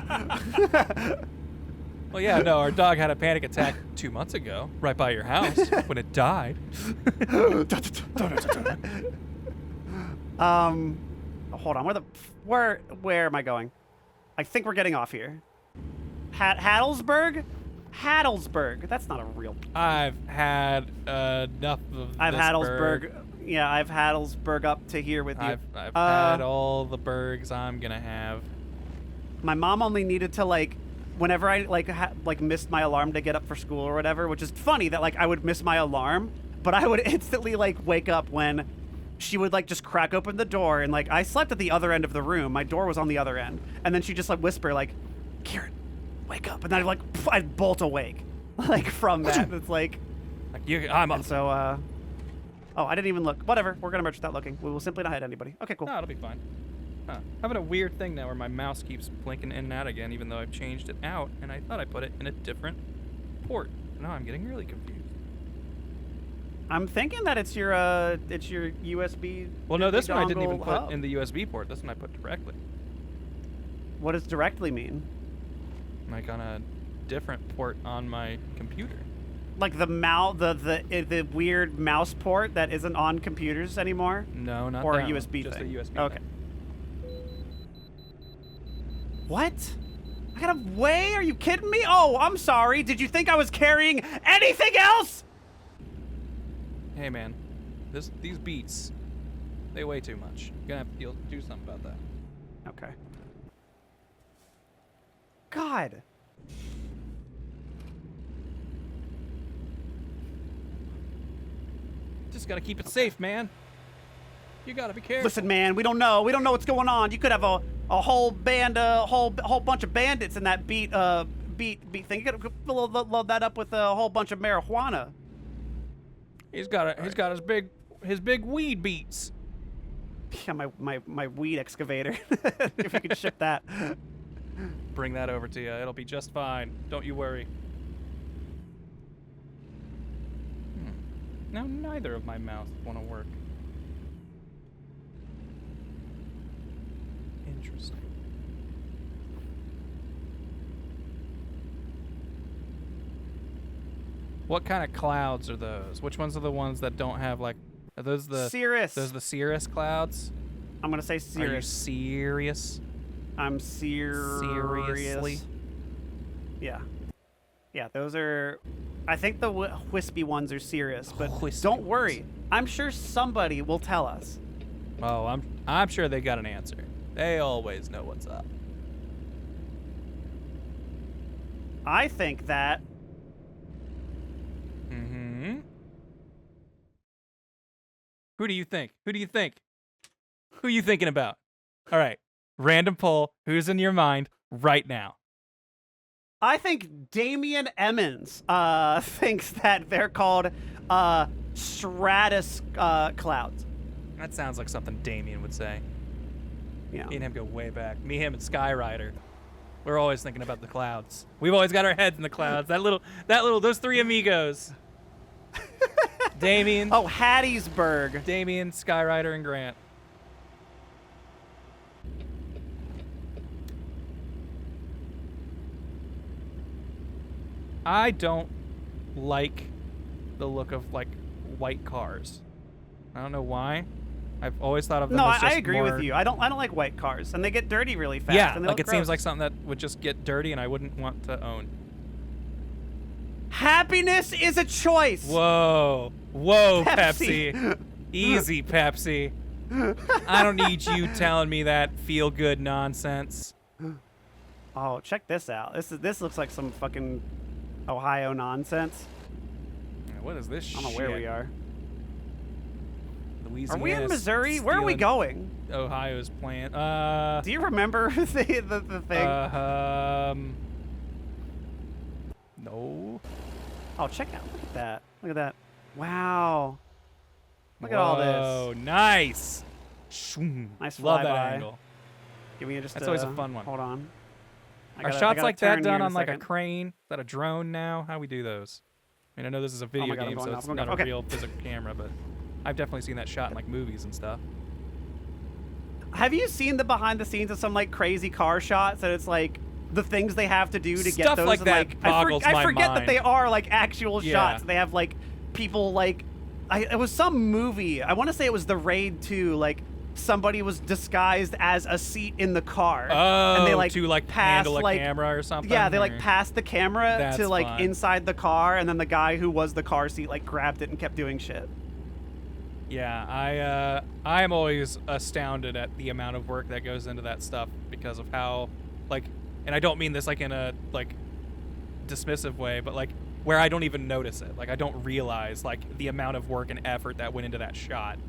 Well, yeah, no, our dog had a panic attack 2 months ago, right by your house when it died. Hold on, where am I going? I think we're getting off here. Hattlesburg? Hattlesburg. That's not a real. I've had enough of I've this Hattlesburg. burg. Yeah, I've Hattlesburg up to here with you. I've had all the burgs I'm gonna have. My mom only needed to like, whenever I like missed my alarm to get up for school or whatever, which is funny that like I would miss my alarm, but I would instantly like wake up when she would like just crack open the door, and like I slept at the other end of the room. My door was on the other end, and then she'd just like whisper like, "Kirran, wake up!" And then I'd bolt awake, like from that. It's like I'm up. and so oh, I didn't even look. Whatever, we're gonna merge without looking. We will simply not hit anybody. Okay, cool. No, it'll be fine. Huh. Having a weird thing now where my mouse keeps blinking in and out again, even though I've changed it out, and I thought I put it in a different port. Now I'm getting really confused. I'm thinking that it's your USB. Well, no, this one I didn't even dongle put hub. in the USB port. This one I put directly. What does directly mean? Like on a different port on my computer. Like the weird mouse port that isn't on computers anymore? No, not or that a one, USB just thing. a USB Okay. thing. What? I gotta weigh? Are you kidding me? Oh, I'm sorry. Did you think I was carrying anything else? Hey man, these beats, they weigh too much. You're gonna have to do something about that. Okay. God. Just gotta keep it safe, man. You gotta be careful. Listen, man, we don't know. We don't know what's going on. You could have a whole band, a whole bunch of bandits in that beat thing. You could load that up with a whole bunch of marijuana. He's got his big weed beats. Yeah, my weed excavator. If you could ship that. Bring that over to you. It'll be just fine. Don't you worry. Now neither of my mouths want to work. Interesting. What kind of clouds are those? Which ones are the ones that don't have like? Are those the Cirrus? Those the cirrus clouds? I'm gonna say Cirrus. Are you serious? I'm serious. Seriously? Yeah. Yeah, those are. I think the wispy ones are Cirrus, but Wispy don't worry. ones. I'm sure somebody will tell us. Oh, I'm sure they got an answer. They always know what's up. I think that. Mm-hmm. Who do you think? Who do you think? Who are you thinking about? All right. Random poll. Who's in your mind right now? I think Damien Emmons thinks that they're called stratus clouds. That sounds like something Damien would say. Yeah. Me and him go way back. Me, him, and Skyrider. We're always thinking about the clouds. We've always got our heads in the clouds. Those three amigos. Damien. Oh, Hattiesburg. Damien, Skyrider, and Grant. I don't like the look of like white cars. I don't know why. I've always thought of them as just I agree more... with you. I don't like white cars, and they get dirty really fast. Yeah, and they like look it seems gross. like something that would just get dirty, and I wouldn't want to own. Happiness is a choice. Whoa, Pepsi. Easy, Pepsi. I don't need you telling me that feel-good nonsense. Oh, check this out. This looks like some fucking Ohio nonsense. What is this shit? I don't know where we are. Louisiana. Are we in Missouri? Where are we going? Ohio's plant. Do you remember the thing? No. Oh, check out. Look at that. Look at that. Wow. Look at all Oh, this. nice. Nice Love flyby. that angle. Give me just That's always a fun one. Hold on. Are shots like that done on like a crane? Is that a drone now? How we do those? I mean, I know this is a video my God, I'm game, going so off. it's I'm not going a off. real physical camera, but I've definitely seen that shot in like movies and stuff. Have you seen the behind the scenes of some like crazy car shots that it's like the things they have to do to get Stuff those? like and, that boggles I my forget mind. that they are like actual Yeah. shots. They have like people like it was some movie. I want to say it was The Raid 2. Like somebody was disguised as a seat in the car. Oh, and they like to like passed, handle a like, camera or something? Yeah, they like or- passed the camera That's to like fun. inside the car, and then the guy who was the car seat like grabbed it and kept doing shit. Yeah, I am always astounded at the amount of work that goes into that stuff because of how, like, and I don't mean this like in a like dismissive way, but like where I don't even notice it. Like I don't realize like the amount of work and effort that went into that shot,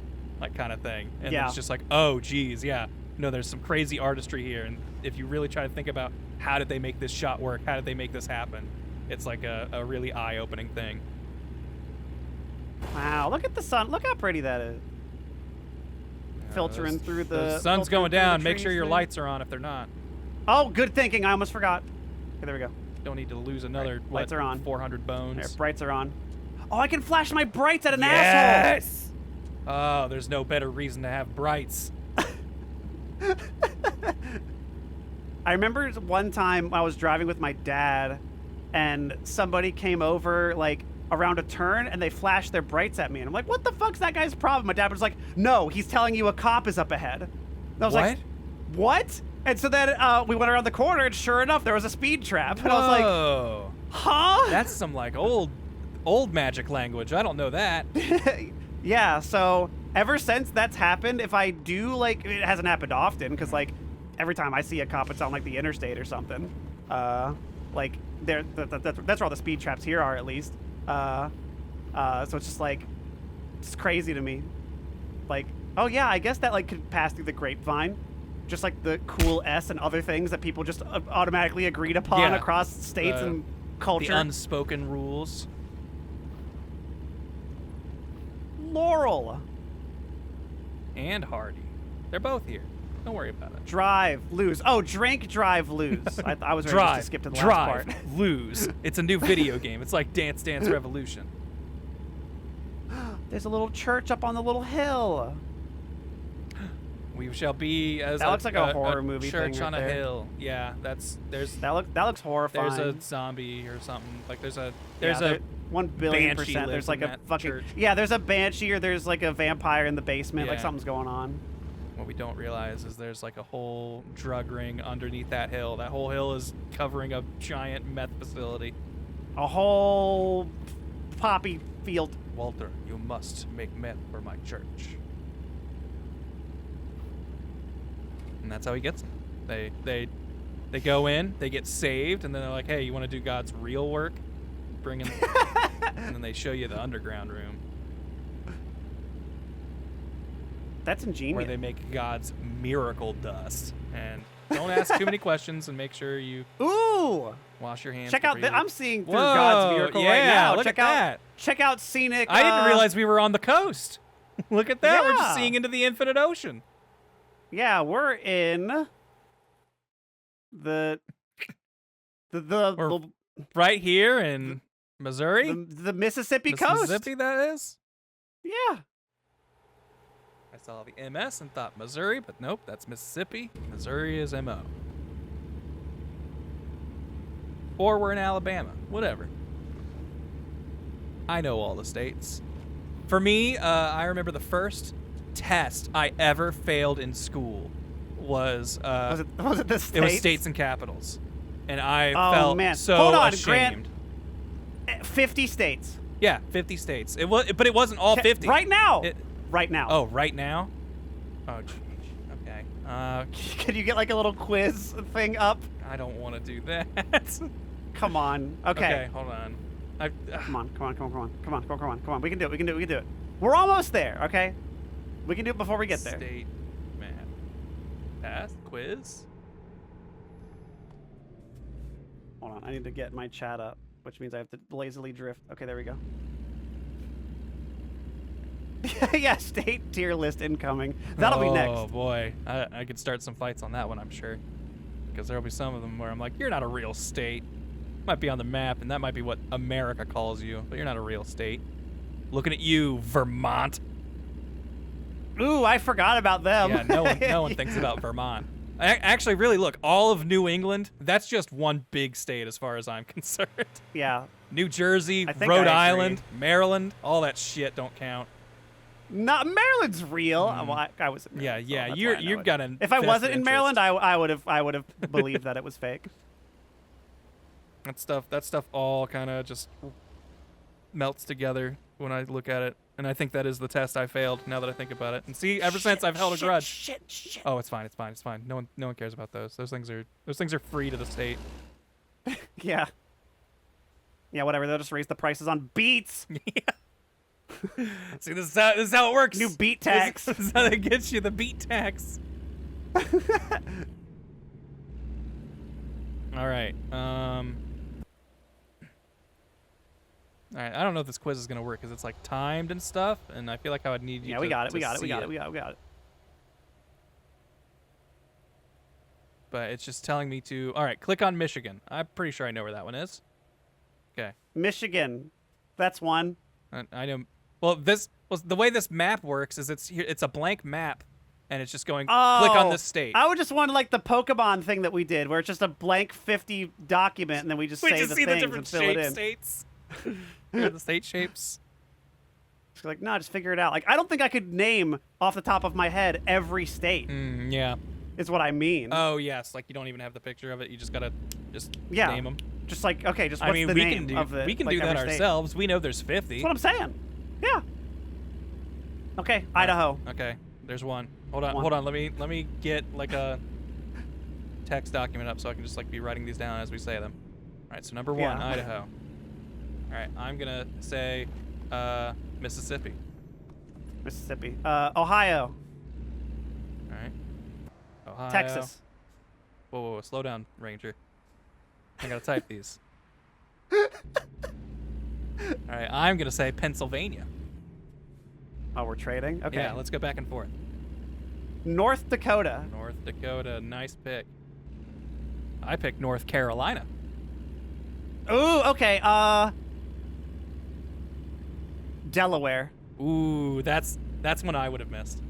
like kind of thing. And Yeah. it's just like, oh geez, yeah. No, there's some crazy artistry here, and if you really try to think about how did they make this shot work, how did they make this happen, it's like a really eye-opening thing. Wow, look at the sun. Look how pretty that is. Filtering through the sun's filtering going through the down. Make sure trees your there. lights are on if they're not. Oh, good thinking. I almost forgot. Okay, there we go. Don't need to lose another Right, lights are on. 400 bones. There, brights are on. Oh, I can flash my brights at an asshole. Yes! Oh, there's no better reason to have brights. I remember one time I was driving with my dad, and somebody came over like around a turn, and they flashed their brights at me, and I'm like, "What the fuck's that guy's problem?" My dad was like, "No, he's telling you a cop is up ahead." And I was like, "What?" And so then we went around the corner, and sure enough, there was a speed trap, and I was like, Whoa. "Huh?" That's some like old magic language. I don't know that. Yeah, so ever since that's happened, if I do, like, it hasn't happened often, because, like, every time I see a cop, it's on, like, the interstate or something. Like, that's where all the speed traps here are, at least. So it's just like, It's crazy to me. Like, oh yeah, I guess that like could pass through the grapevine. Just like the cool S and other things that people just automatically agreed upon across states and culture. The unspoken rules. Laurel. And Hardy. They're both here. Don't worry about it. Drive, lose. Oh, drink, drive, lose. I was ready just to skip to the last part. Drive, lose. It's a new video game. It's like Dance Dance Revolution. There's a little church up on the little hill. We shall be as that looks like a horror movie church thing on right a there. hill. Yeah, that looks horrifying. There's a zombie or something. Like there's a 1,000,000,000%. There's like a fucking church. yeah. There's a banshee or there's like a vampire in the basement. Like something's going on. What we don't realize is there's like a whole drug ring underneath that hill. That whole hill is covering a giant meth facility. A whole poppy field. Walter, you must make meth for my church. And that's how he gets them. They go in, they get saved, and then they're like, hey, you want to do God's real work? Bring in, and then they show you the underground room. That's ingenious. Where they make God's miracle dust. And don't ask too many questions and make sure you wash your hands. Check out I'm seeing through Whoa, God's miracle right now. Look check at out that. Check out scenic. I didn't realize we were on the coast. Look at that. Yeah. We're just seeing into the infinite ocean. Yeah, we're in we're right here in Missouri. The Mississippi coast. Mississippi, that is. Yeah. I saw the MS and thought Missouri, but nope, that's Mississippi. Missouri is MO. Or we're in Alabama. Whatever. I know all the states. For me, I remember the first test I ever failed in school was it the states? It was states and capitals. And I felt so Hold on, ashamed. Grant, 50 states. Yeah, 50 states. It was, but it wasn't all 50. Right now. Right now. Oh, right now? Oh, okay. Can you get like a little quiz thing up? I don't want to do that. Come on. Okay. Hold on. Come on. We can do it. We're almost there, okay? We can do it before we get there. State map. Pass? Quiz? Hold on. I need to get my chat up, which means I have to lazily drift. Okay, there we go. Yeah, state tier list incoming. That'll be next. Oh, boy. I could start some fights on that one, I'm sure. Because there'll be some of them where I'm like, you're not a real state. Might be on the map, and that might be what America calls you, but you're not a real state. Looking at you, Vermont. Ooh, I forgot about them. Yeah, no one thinks about Vermont. Actually, really, look, all of New England, that's just one big state as far as I'm concerned. Yeah. New Jersey, Rhode Island, Maryland, all that shit don't count. Not Maryland's real. Well, I was in Maryland, yeah, so you've got an. If I wasn't in Maryland, I would have believed that it was fake. That stuff all kind of just melts together when I look at it, and I think that is the test I failed. Now that I think about it, and see, ever since I've held a grudge. Shit. Oh, it's fine. No one cares about those. Those things are free to the state. Yeah. Yeah, whatever. They'll just raise the prices on BEETS. Yeah. See, this is how it works. New beat tax. This is how they get you the beat tax. All right. All right. I don't know if this quiz is gonna work because it's like timed and stuff, and I feel like I would need you. Yeah, we got it. But it's just telling me to. All right, click on Michigan. I'm pretty sure I know where that one is. Okay. Michigan. That's one. I know. Well, the way this map works is it's a blank map, and it's just going click on this state. I would just want like the Pokemon thing that we did, where it's just a blank 50 document, and then we just say the things and fill it in. States. The state shapes. It's like, no, just figure it out. Like, I don't think I could name off the top of my head every state. Yeah. Is what I mean. Oh yes, like you don't even have the picture of it. You just gotta name them. Just like, okay, just what's the name of the? We can like, do that state? ourselves. We know there's 50. That's what I'm saying. Yeah. Okay, Idaho. Okay, there's one. Hold on. Let me get like a text document up so I can just like be writing these down as we say them. All right, so number 1, Idaho. All right, I'm gonna say Mississippi. Mississippi. Ohio. All right. Ohio. Texas. Whoa, slow down, Ranger. I gotta type these. All right, I'm gonna say Pennsylvania. Oh, we're trading? Okay. Yeah, let's go back and forth. North Dakota. North Dakota, nice pick. I picked North Carolina. Ooh, okay. Delaware. Ooh, that's one I would have missed.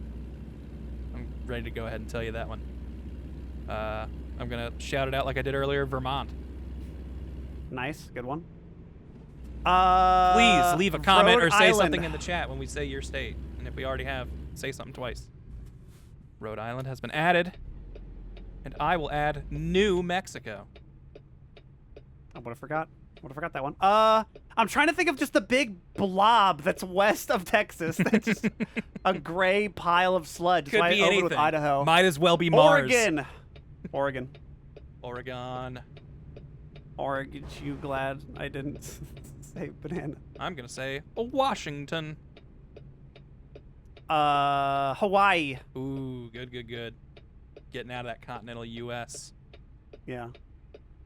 I'm ready to go ahead and tell you that one. I'm gonna shout it out like I did earlier, Vermont. Nice, good one. Please leave a comment Rhode or say Island. something in the chat when we say your state. And if we already have, say something twice. Rhode Island has been added. And I will add New Mexico. I would have forgot. Would have forgot that one. I'm trying to think of just the big blob that's west of Texas. That's just a gray pile of sludge. Could That's be why I opened anything. with Idaho. Might as well be Mars. Oregon. Oregon. Oregon. Oregon. You glad I didn't say banana? I'm gonna say Washington. Hawaii. Ooh, good. Getting out of that continental U.S. Yeah.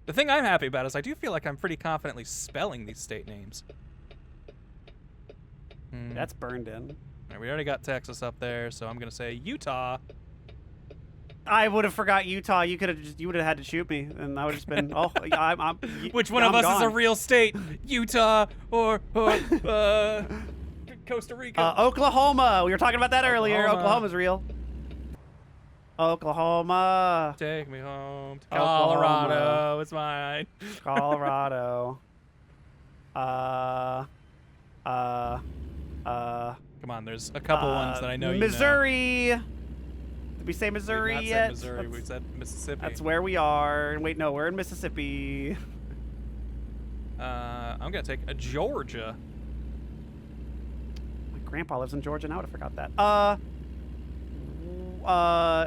The thing I'm happy about is I do feel like I'm pretty confidently spelling these state names. That's burned in. All right, we already got Texas up there, so I'm gonna say Utah. I would have forgot Utah. You would have had to shoot me, and I would have just been. Oh, I'm Which one I'm of us is a gone. real state? Utah or Costa Rica? Oklahoma. We were talking about that earlier. Oklahoma. Oklahoma's real. Oklahoma. Take me home to Oklahoma. Colorado. It's mine. Colorado. Come on, there's a couple ones that I know Missouri. Did we say you know. Missouri We've not yet? said Missouri. We said Mississippi. That's where we are. Wait, no, we're in Mississippi. I'm gonna take a Georgia. My grandpa lives in Georgia, and I would have forgot that.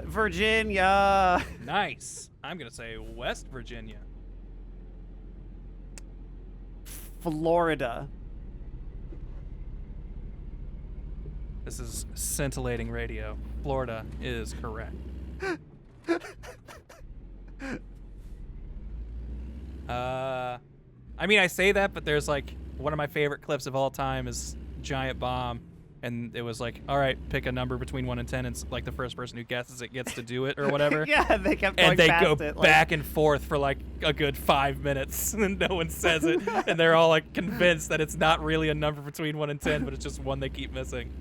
Virginia. Nice. I'm gonna say West Virginia. Florida. This is scintillating radio. Florida is correct. I mean, I say that, but there's like one of my favorite clips of all time is Giant Bomb, and it was like, all right, pick a number between 1 and 10, and it's like the first person who guesses it gets to do it or whatever. Yeah, they kept going And they past go it, like- back and forth for like a good 5 minutes, and no one says it, and they're all like convinced that it's not really a number between 1 and 10, but it's just one they keep missing.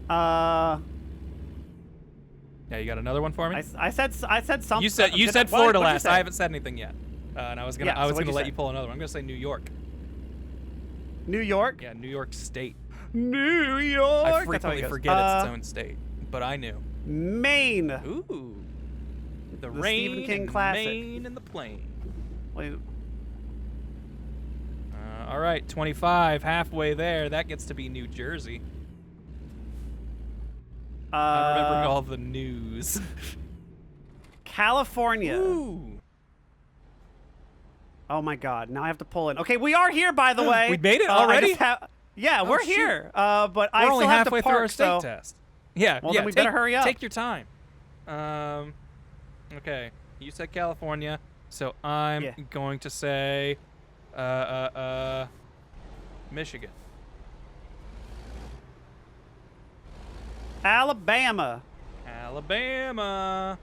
Yeah, you got another one for me? I said something. You said What Florida what'd you last. say? I haven't said anything yet, and I was gonna Yeah, so what'd you let say? you pull another one. I'm gonna say New York. New York. Yeah, New York State. New York. I That's how it frequently goes. forget it's its own state, but I knew. Maine. Ooh, the The rain, Stephen King and classic. Maine and the plain. Wait, All right, 25, halfway there. That gets to be New Jersey. I'm remembering all the news. California. Ooh. Oh my God! Now I have to pull in. Okay, we are here, by the way. We made it I already? just yeah, Oh, we're shoot. here. But I We're still only have halfway to park, through our state so test. Yeah, Well, yeah. then we better hurry up. Take your time. Okay. You said California, so I'm Yeah. going to say, Michigan. Alabama. Alabama.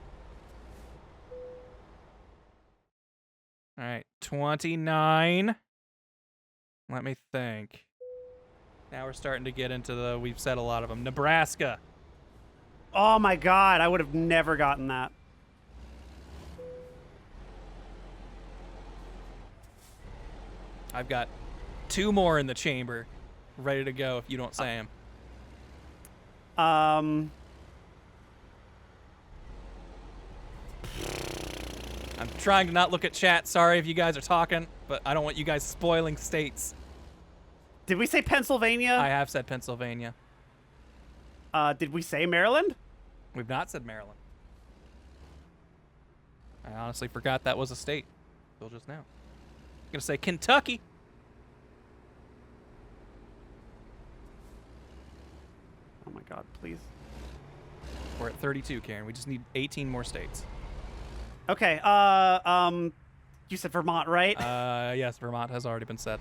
All right, 29. Let me think. Now we're starting to get into the, we've said a lot of them. Nebraska. Oh my God! I would have never gotten that. I've got 2 more in the chamber, ready to go if you don't say them. I'm trying to not look at chat. Sorry if you guys are talking, but I don't want you guys spoiling states. Did we say Pennsylvania? I have said Pennsylvania. Did we say Maryland? We've not said Maryland. I honestly forgot that was a state till just now. I'm gonna say Kentucky. God, please. We're at 32, Karen. We just need 18 more states. Okay. You said Vermont, right? Yes, Vermont has already been said.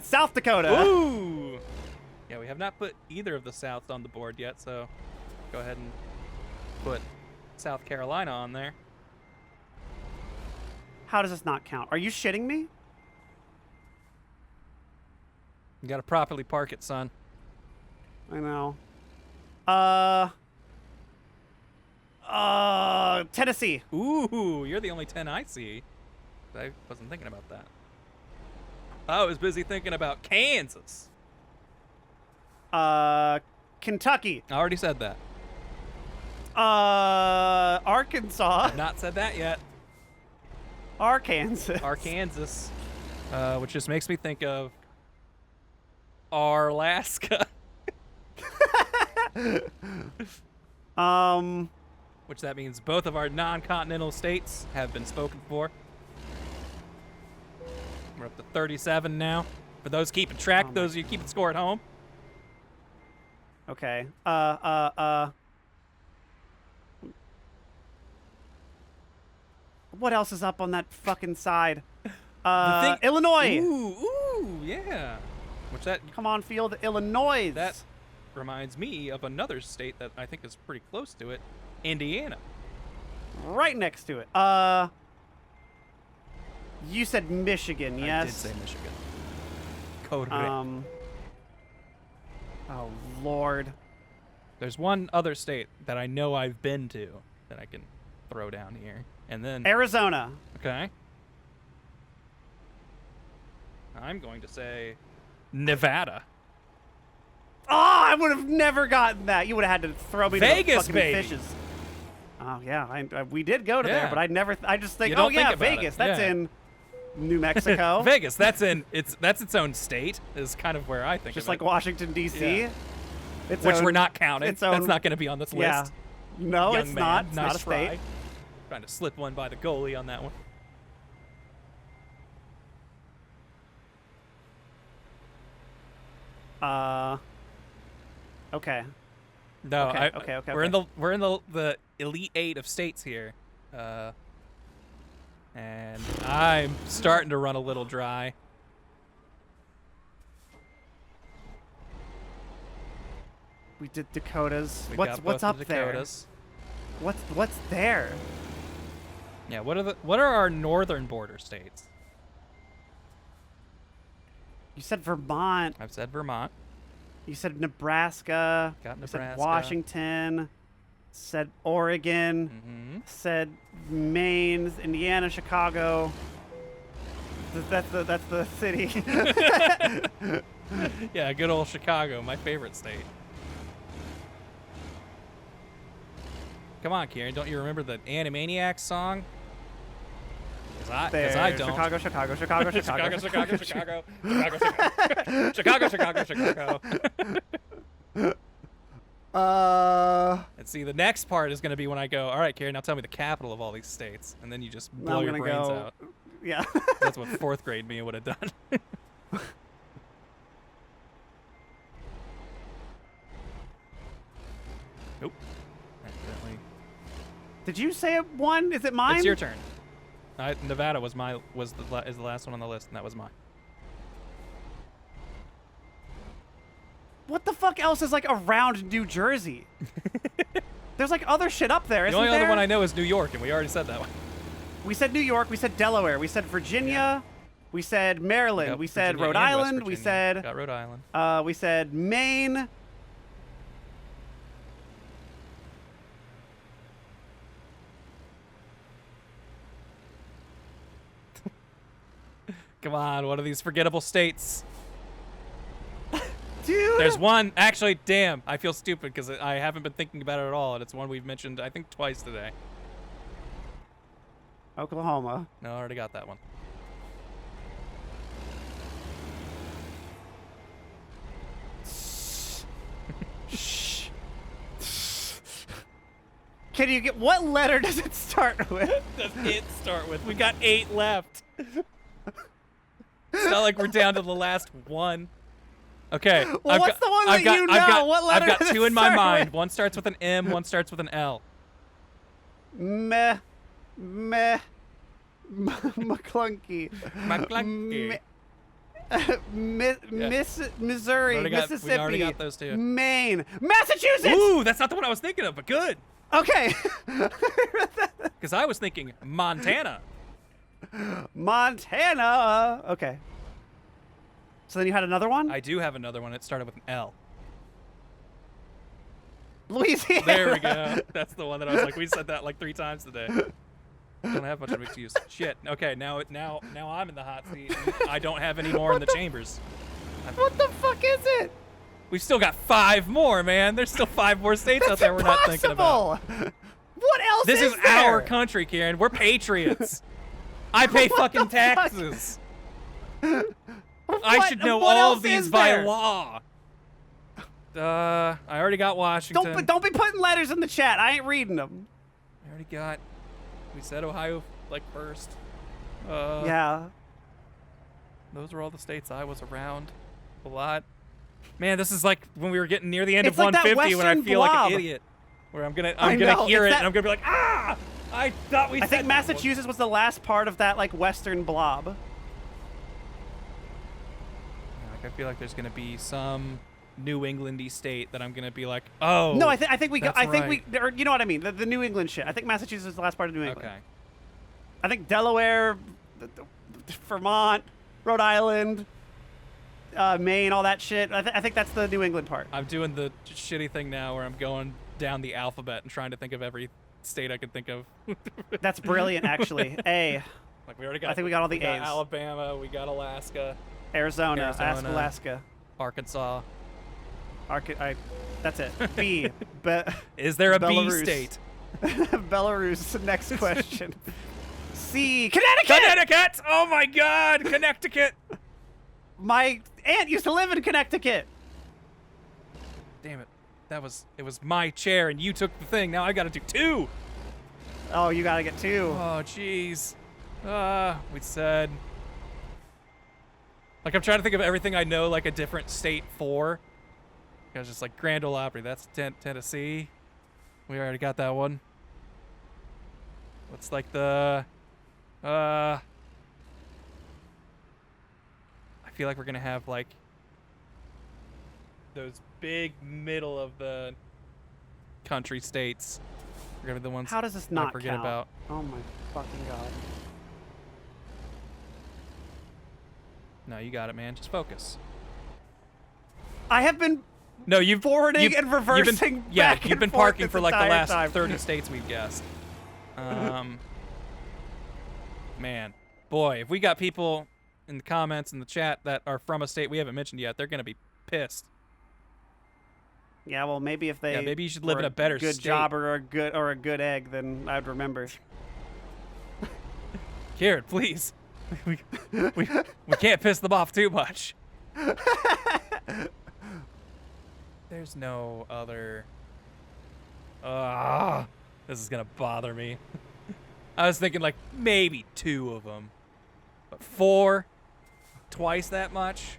South Dakota. Ooh! Yeah, we have not put either of the Souths on the board yet, so go ahead and put South Carolina on there. How does this not count? Are you shitting me? You gotta properly park it, son. I know. Tennessee. Ooh, you're the only 10 I see. I wasn't thinking about that. I was busy thinking about Kansas. Kentucky. I already said that. Arkansas. I've not said that yet. Arkansas. Arkansas. Which just makes me think of Alaska. Which that means both of our non-continental states have been spoken for. We're up to 37 now. For those keeping track, those of you keeping score at home. Okay. What else is up on that fucking side? Illinois. Ooh, yeah. Which that Come on, field, Illinois. that reminds me of another state that I think is pretty close to it, Indiana. Right next to it. You said Michigan, yes? I did say Michigan. Correct. Oh, Lord. There's one other state that I know I've been to that I can throw down here. And then... Arizona. Okay. I'm going to say Nevada. Oh, I would have never gotten that. You would have had to throw me Vegas, to the fucking baby. fishes. Oh, yeah. We did go to there, Yeah. but I just think, You oh, don't think yeah, about it. Vegas. That's Yeah. in New Mexico. Vegas, that's its own state, is kind of where I think Just of like it. Washington, D.C. Yeah. Its Which own- we're not counting. its That's own- not going to be on this Yeah. list. No, Young it's man. not. It's nice not a try. state. Trying to slip one by the goalie on that one. Okay. No, Okay. we're in the elite 8 of states here, and I'm starting to run a little dry. We did Dakotas. We What's got both up the there? Dakotas. What's there? Yeah, what are our northern border states? You said Vermont. I've said Vermont. You said Nebraska. Got You said Nebraska. Washington. Said Oregon. Mm-hmm. Said Maine, Indiana, Chicago. That's the city. Yeah, good old Chicago, my favorite state. Come on, Kieran, don't you remember the Animaniacs song? Because I don't. Chicago. Chicago, Chicago, Chicago, Chicago, Chicago, Chicago, Chicago, Chicago. And see, the next part is going to be when I go, all right, Kieran, now tell me the capital of all these states. And then you just blow I'm your gonna brains go- out. Yeah. That's what 4th grade me would have done. Nope. Accidentally. Did you say one? Is it mine? It's your turn. Nevada was is the last one on the list, and that was mine. What the fuck else is like around New Jersey? There's like other shit up there, The isn't only there? other one I know is New York, and we already said that one. We said New York. We said Delaware. We said Virginia. We said Maryland. Yep, we said Virginia Rhode and West Island. We Virginia. said Got Rhode Island. we said Maine. Come on, one of these forgettable states. Dude. There's one. Actually, damn, I feel stupid because I haven't been thinking about it at all, and it's one we've mentioned, I think, twice today. Oklahoma. No, I already got that one. Shh. Can you get what letter does it start with? Does it start with? We got 8 left. It's not like we're down to the last one. Okay. Well, what's the one that you know? What letter I've got does it two in my start mind. with? One starts with an M, one starts with an L. McClunky. McClunky. Missouri, We Mississippi, already got those two. Maine, Massachusetts. Ooh, that's not the one I was thinking of, but good. Okay. Because I was thinking Montana. Montana. Okay. So then you had another one? I do have another one. It started with an L. Louisiana. There we go. That's the one that I was like, we said that like 3 times today. Don't have much of an excuse. Shit. Okay, now I'm in the hot seat. And I don't have any more in the chambers. What the fuck is it? We've still got 5 more, man. There's still 5 more states out there we're not thinking about. What else This is there? our country, Kirran. We're patriots. I pay fucking taxes. I should know what all else of these is by there? law. I already got Washington. Don't be putting letters in the chat. I ain't reading them. I already got. We said Ohio like first. Yeah. Those were all the states I was around a lot. Man, this is like when we were getting near the end It's of like that 150 when I Western feel like blob. an idiot. Where I'm gonna I know, hear it's it that- and I'm gonna be like, ah! I thought we I said think that Massachusetts was the last part of that like Western blob. one. Like, I feel like there's gonna be some New Englandy state that I'm gonna be like, oh. No, I think we that's or you know what I mean, the New England shit. I think Massachusetts is the last part of New England. Okay. I think Delaware, Vermont, Rhode Island, Maine, all that shit. I think that's the New England part. I'm doing the shitty thing now where I'm going down the alphabet and trying to think of every state I can think of. That's brilliant, actually. A, Like we already got. I think we got all the got A's. Alabama. We got Alaska, Arizona, Arizona. Alaska. Arkansas. That's it. B. Is there a Belarus. B state? Belarus. Next question. C. Connecticut. Connecticut! Oh my God, Connecticut! My aunt used to live in Connecticut. Damn it! It was my chair, and you took the thing. Now I got to do 2. Oh, you gotta get 2. Oh jeez. We said. Like I'm trying to think of everything I know, like a different state for. I was just like Grand Ole Opry. That's Tennessee. We already got that one. What's like the? I feel like we're gonna have like those big middle of the country states. We're gonna be the ones. How does this I not forget count? about. Oh my fucking god. No, you got it, man. Just focus. I have been No, you've forwarding you've- and reversing. You've been, yeah, back you've and been forth parking this for like the entire last time. 30 states we've guessed. Man, boy, if we got people in the comments in the chat that are from a state we haven't mentioned yet, they're gonna be pissed. Yeah, well, maybe if they Maybe you should live were in a better good state. job or a good egg, then I'd remember. Kirran, please. we can't piss them off too much. There's no other. This is gonna bother me. I was thinking like maybe 2 of them, but 4, twice that much.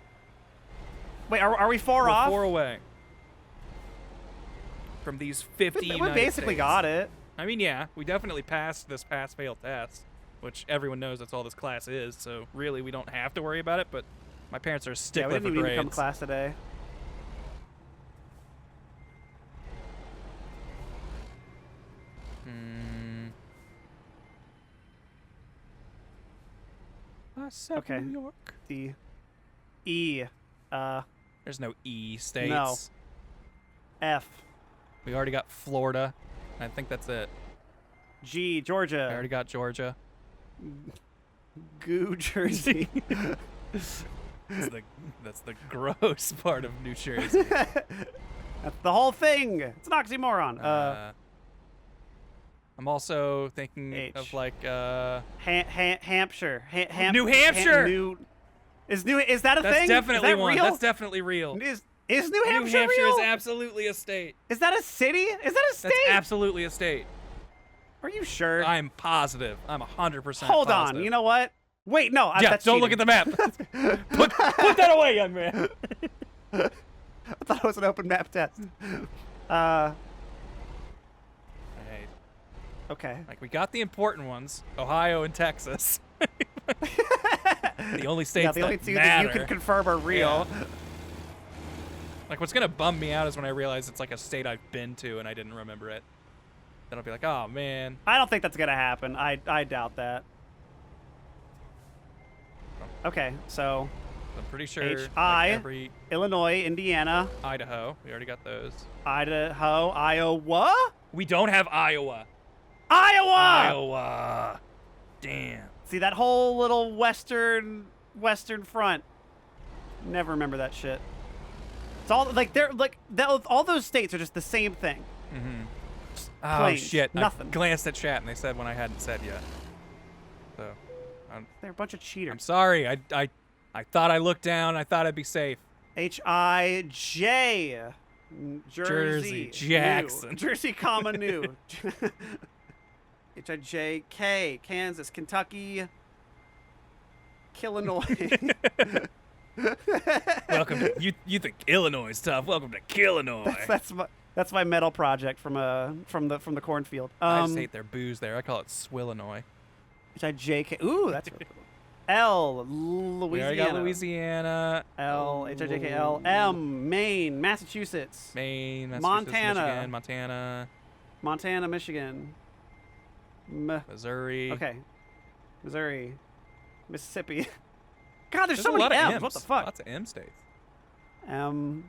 Wait, are we 4 We're off? 4 away from these 50. We basically got it. I mean, yeah, we definitely passed this pass-fail test, which everyone knows that's all this class is. So really, we don't have to worry about it. But my parents are a Yeah, stickler we didn't for even need to grades. come to class today. Okay. New York. D. E. There's no E states. No. F. We already got Florida. I think that's it. G. I Georgia. already got Georgia. Goo Jersey. That's the gross part of New Jersey. That's the whole thing. It's an oxymoron. I'm also thinking H. of like Hampshire. New Hampshire! Is that a that's thing? definitely is that one. Real? That's definitely real. Is New Hampshire, New Hampshire real? is absolutely a state. Is that a city? Is that a state? That's absolutely a state. Are you sure? I'm positive. I'm 100% Hold positive. on. You know what? Wait, no. Yeah, that's don't cheating. look at the map. put that away, young man. I thought it was an open map test. Hey, Okay. like we got the important ones, Ohio and Texas. The only states Yeah, the only that two matter. that you can confirm are real. Yeah. Like, what's gonna bum me out is when I realize it's like a state I've been to and I didn't remember it. Then I'll be like, oh man. I don't think that's gonna happen. I doubt that. Okay, so I'm pretty sure H.I. like every Illinois, Indiana, Idaho, we already got those. Idaho, Iowa, We don't have Iowa. Iowa. Iowa. Damn. See that whole little western front. Never remember that shit. It's all like they're like all those states are just the same thing. Mm-hmm. Just Oh plain, shit! nothing. I glanced at chat and they said when I hadn't said yet. So, They're a bunch of I'm cheaters. sorry. I thought I looked down. I thought I'd be safe. H.I.J. Jersey, New. Jackson. Jersey, comma new. H.I.J.K. Kansas, Kentucky, Illinois. Welcome to you think Illinois is tough. Welcome to Illinois. That's my metal project from the cornfield. I just hate their booze there. I call it Swillinois. H.I.J.K. Ooh, that's really cool. L, Louisiana. We already got Louisiana. L, H.I.J.K. L, M, Maine, Massachusetts. Maine, Massachusetts, Montana. Michigan, Montana, Montana, Michigan. Missouri. Okay. Missouri. Mississippi. God, there's so a many lot of M's. M's. What the fuck? Lots of M states. N,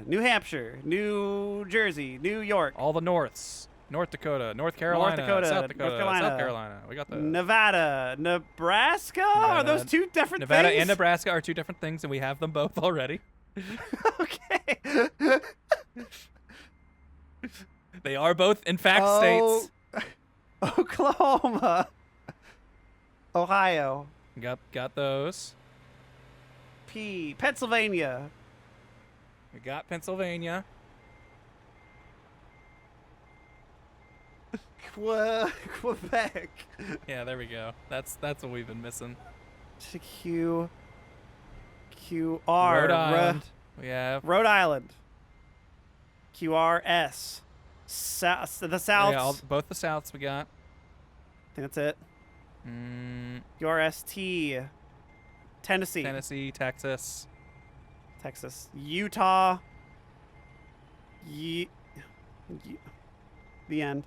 New Hampshire, New Jersey, New York, All the Norths. North Dakota, North Carolina, Dakota, South North Dakota, Carolina. South Carolina. We got the Nevada, Nebraska. Are those two different Nevada things? and Nebraska are two different things, and we have them both already. Okay. They are both, in fact, states. Oklahoma, Ohio, Got those. P, Pennsylvania, We got Pennsylvania. Quebec. Yeah, there we go. That's what we've been missing. Q, R, Rhode Island. We have Rhode Island. QRS. The South. yeah, both the Souths we got. I think that's it. Mm, QRST. Tennessee. Tennessee, Texas. Texas. Utah. The end.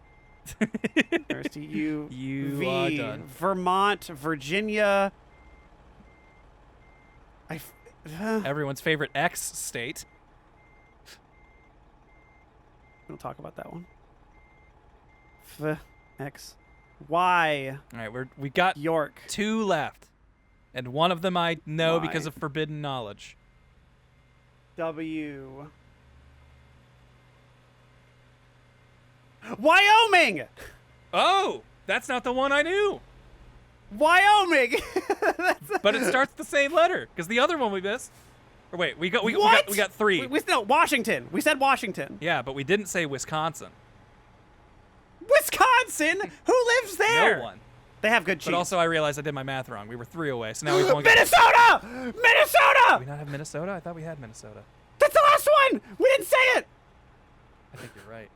QRST. You are done. Vermont. Virginia. Everyone's favorite X state. We'll talk about that one. X. Y. All right, we got York. 2 left, and one of them I know Y. because of forbidden knowledge. W. Wyoming! Oh, that's not the one I knew. Wyoming! But it starts the same letter because the other one we missed. Or wait, we got 3. No, Washington. We said Washington. Yeah, but we didn't say Wisconsin. Wisconsin? Who lives there? No one. They have good cheese. But also, I realized I did my math wrong. We were 3 away, so now we've only got. Minnesota! Do Minnesota! we not have Minnesota? I thought we had Minnesota. That's the last one! We didn't say it! I think you're right.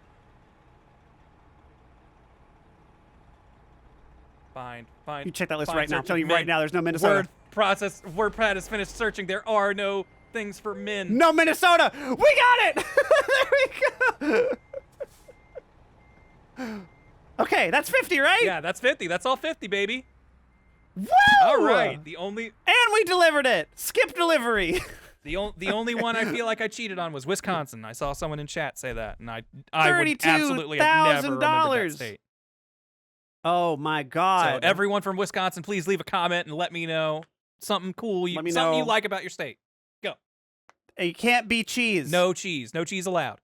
Fine. You check that list fine, right now. I'm search telling you min. right now, there's no Minnesota. WordPad has finished searching. There are no things for min. No Minnesota! We got it! There we go! Okay, that's 50, right? Yeah, that's 50. That's all 50, baby. Woo! All right. The only And we delivered it! Skip delivery! the only one I feel like I cheated on was Wisconsin. I saw someone in chat say that, and I would absolutely have never remembered that state. Oh my God. So everyone from Wisconsin, please leave a comment and let me know something cool, Let me something know. you like about your state. Go. You can't be cheese. No cheese. No cheese allowed.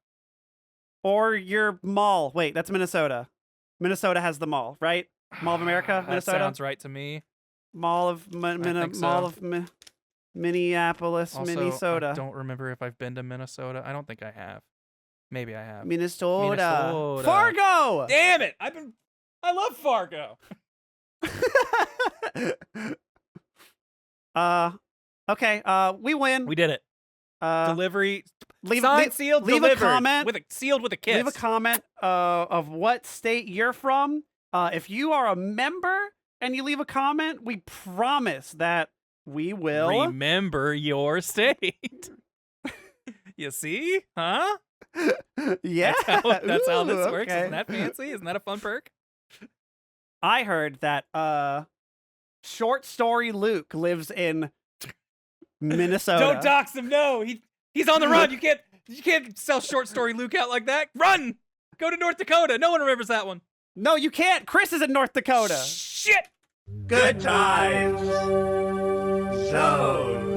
Or your mall. Wait, that's Minnesota. Minnesota has the mall, right? Mall of America, That Minnesota. sounds right to me. Mall of think so. Mall of Minneapolis, Also, Minnesota. I don't remember if I've been to Minnesota. I don't think I have. Maybe I have. Minnesota. Minnesota. Fargo. Damn it! I love Fargo. Okay. We win. We did it. Delivery. Leave, Signed, leave, sealed, leave delivered. a comment. Sealed with a kiss. Leave a comment of what state you're from. If you are a member and you leave a comment, we promise that we will remember your state. You see? Huh? Yeah. That's how this Ooh, works. okay. Isn't that fancy? Isn't that a fun perk? I heard that Short Story Luke lives in Minnesota. Don't dox him. No, he's on the run. You can't sell Short Story Luke out like that. Run! Go to North Dakota. No one remembers that one. No, you can't. Chris is in North Dakota. Shit! Good times. Zone.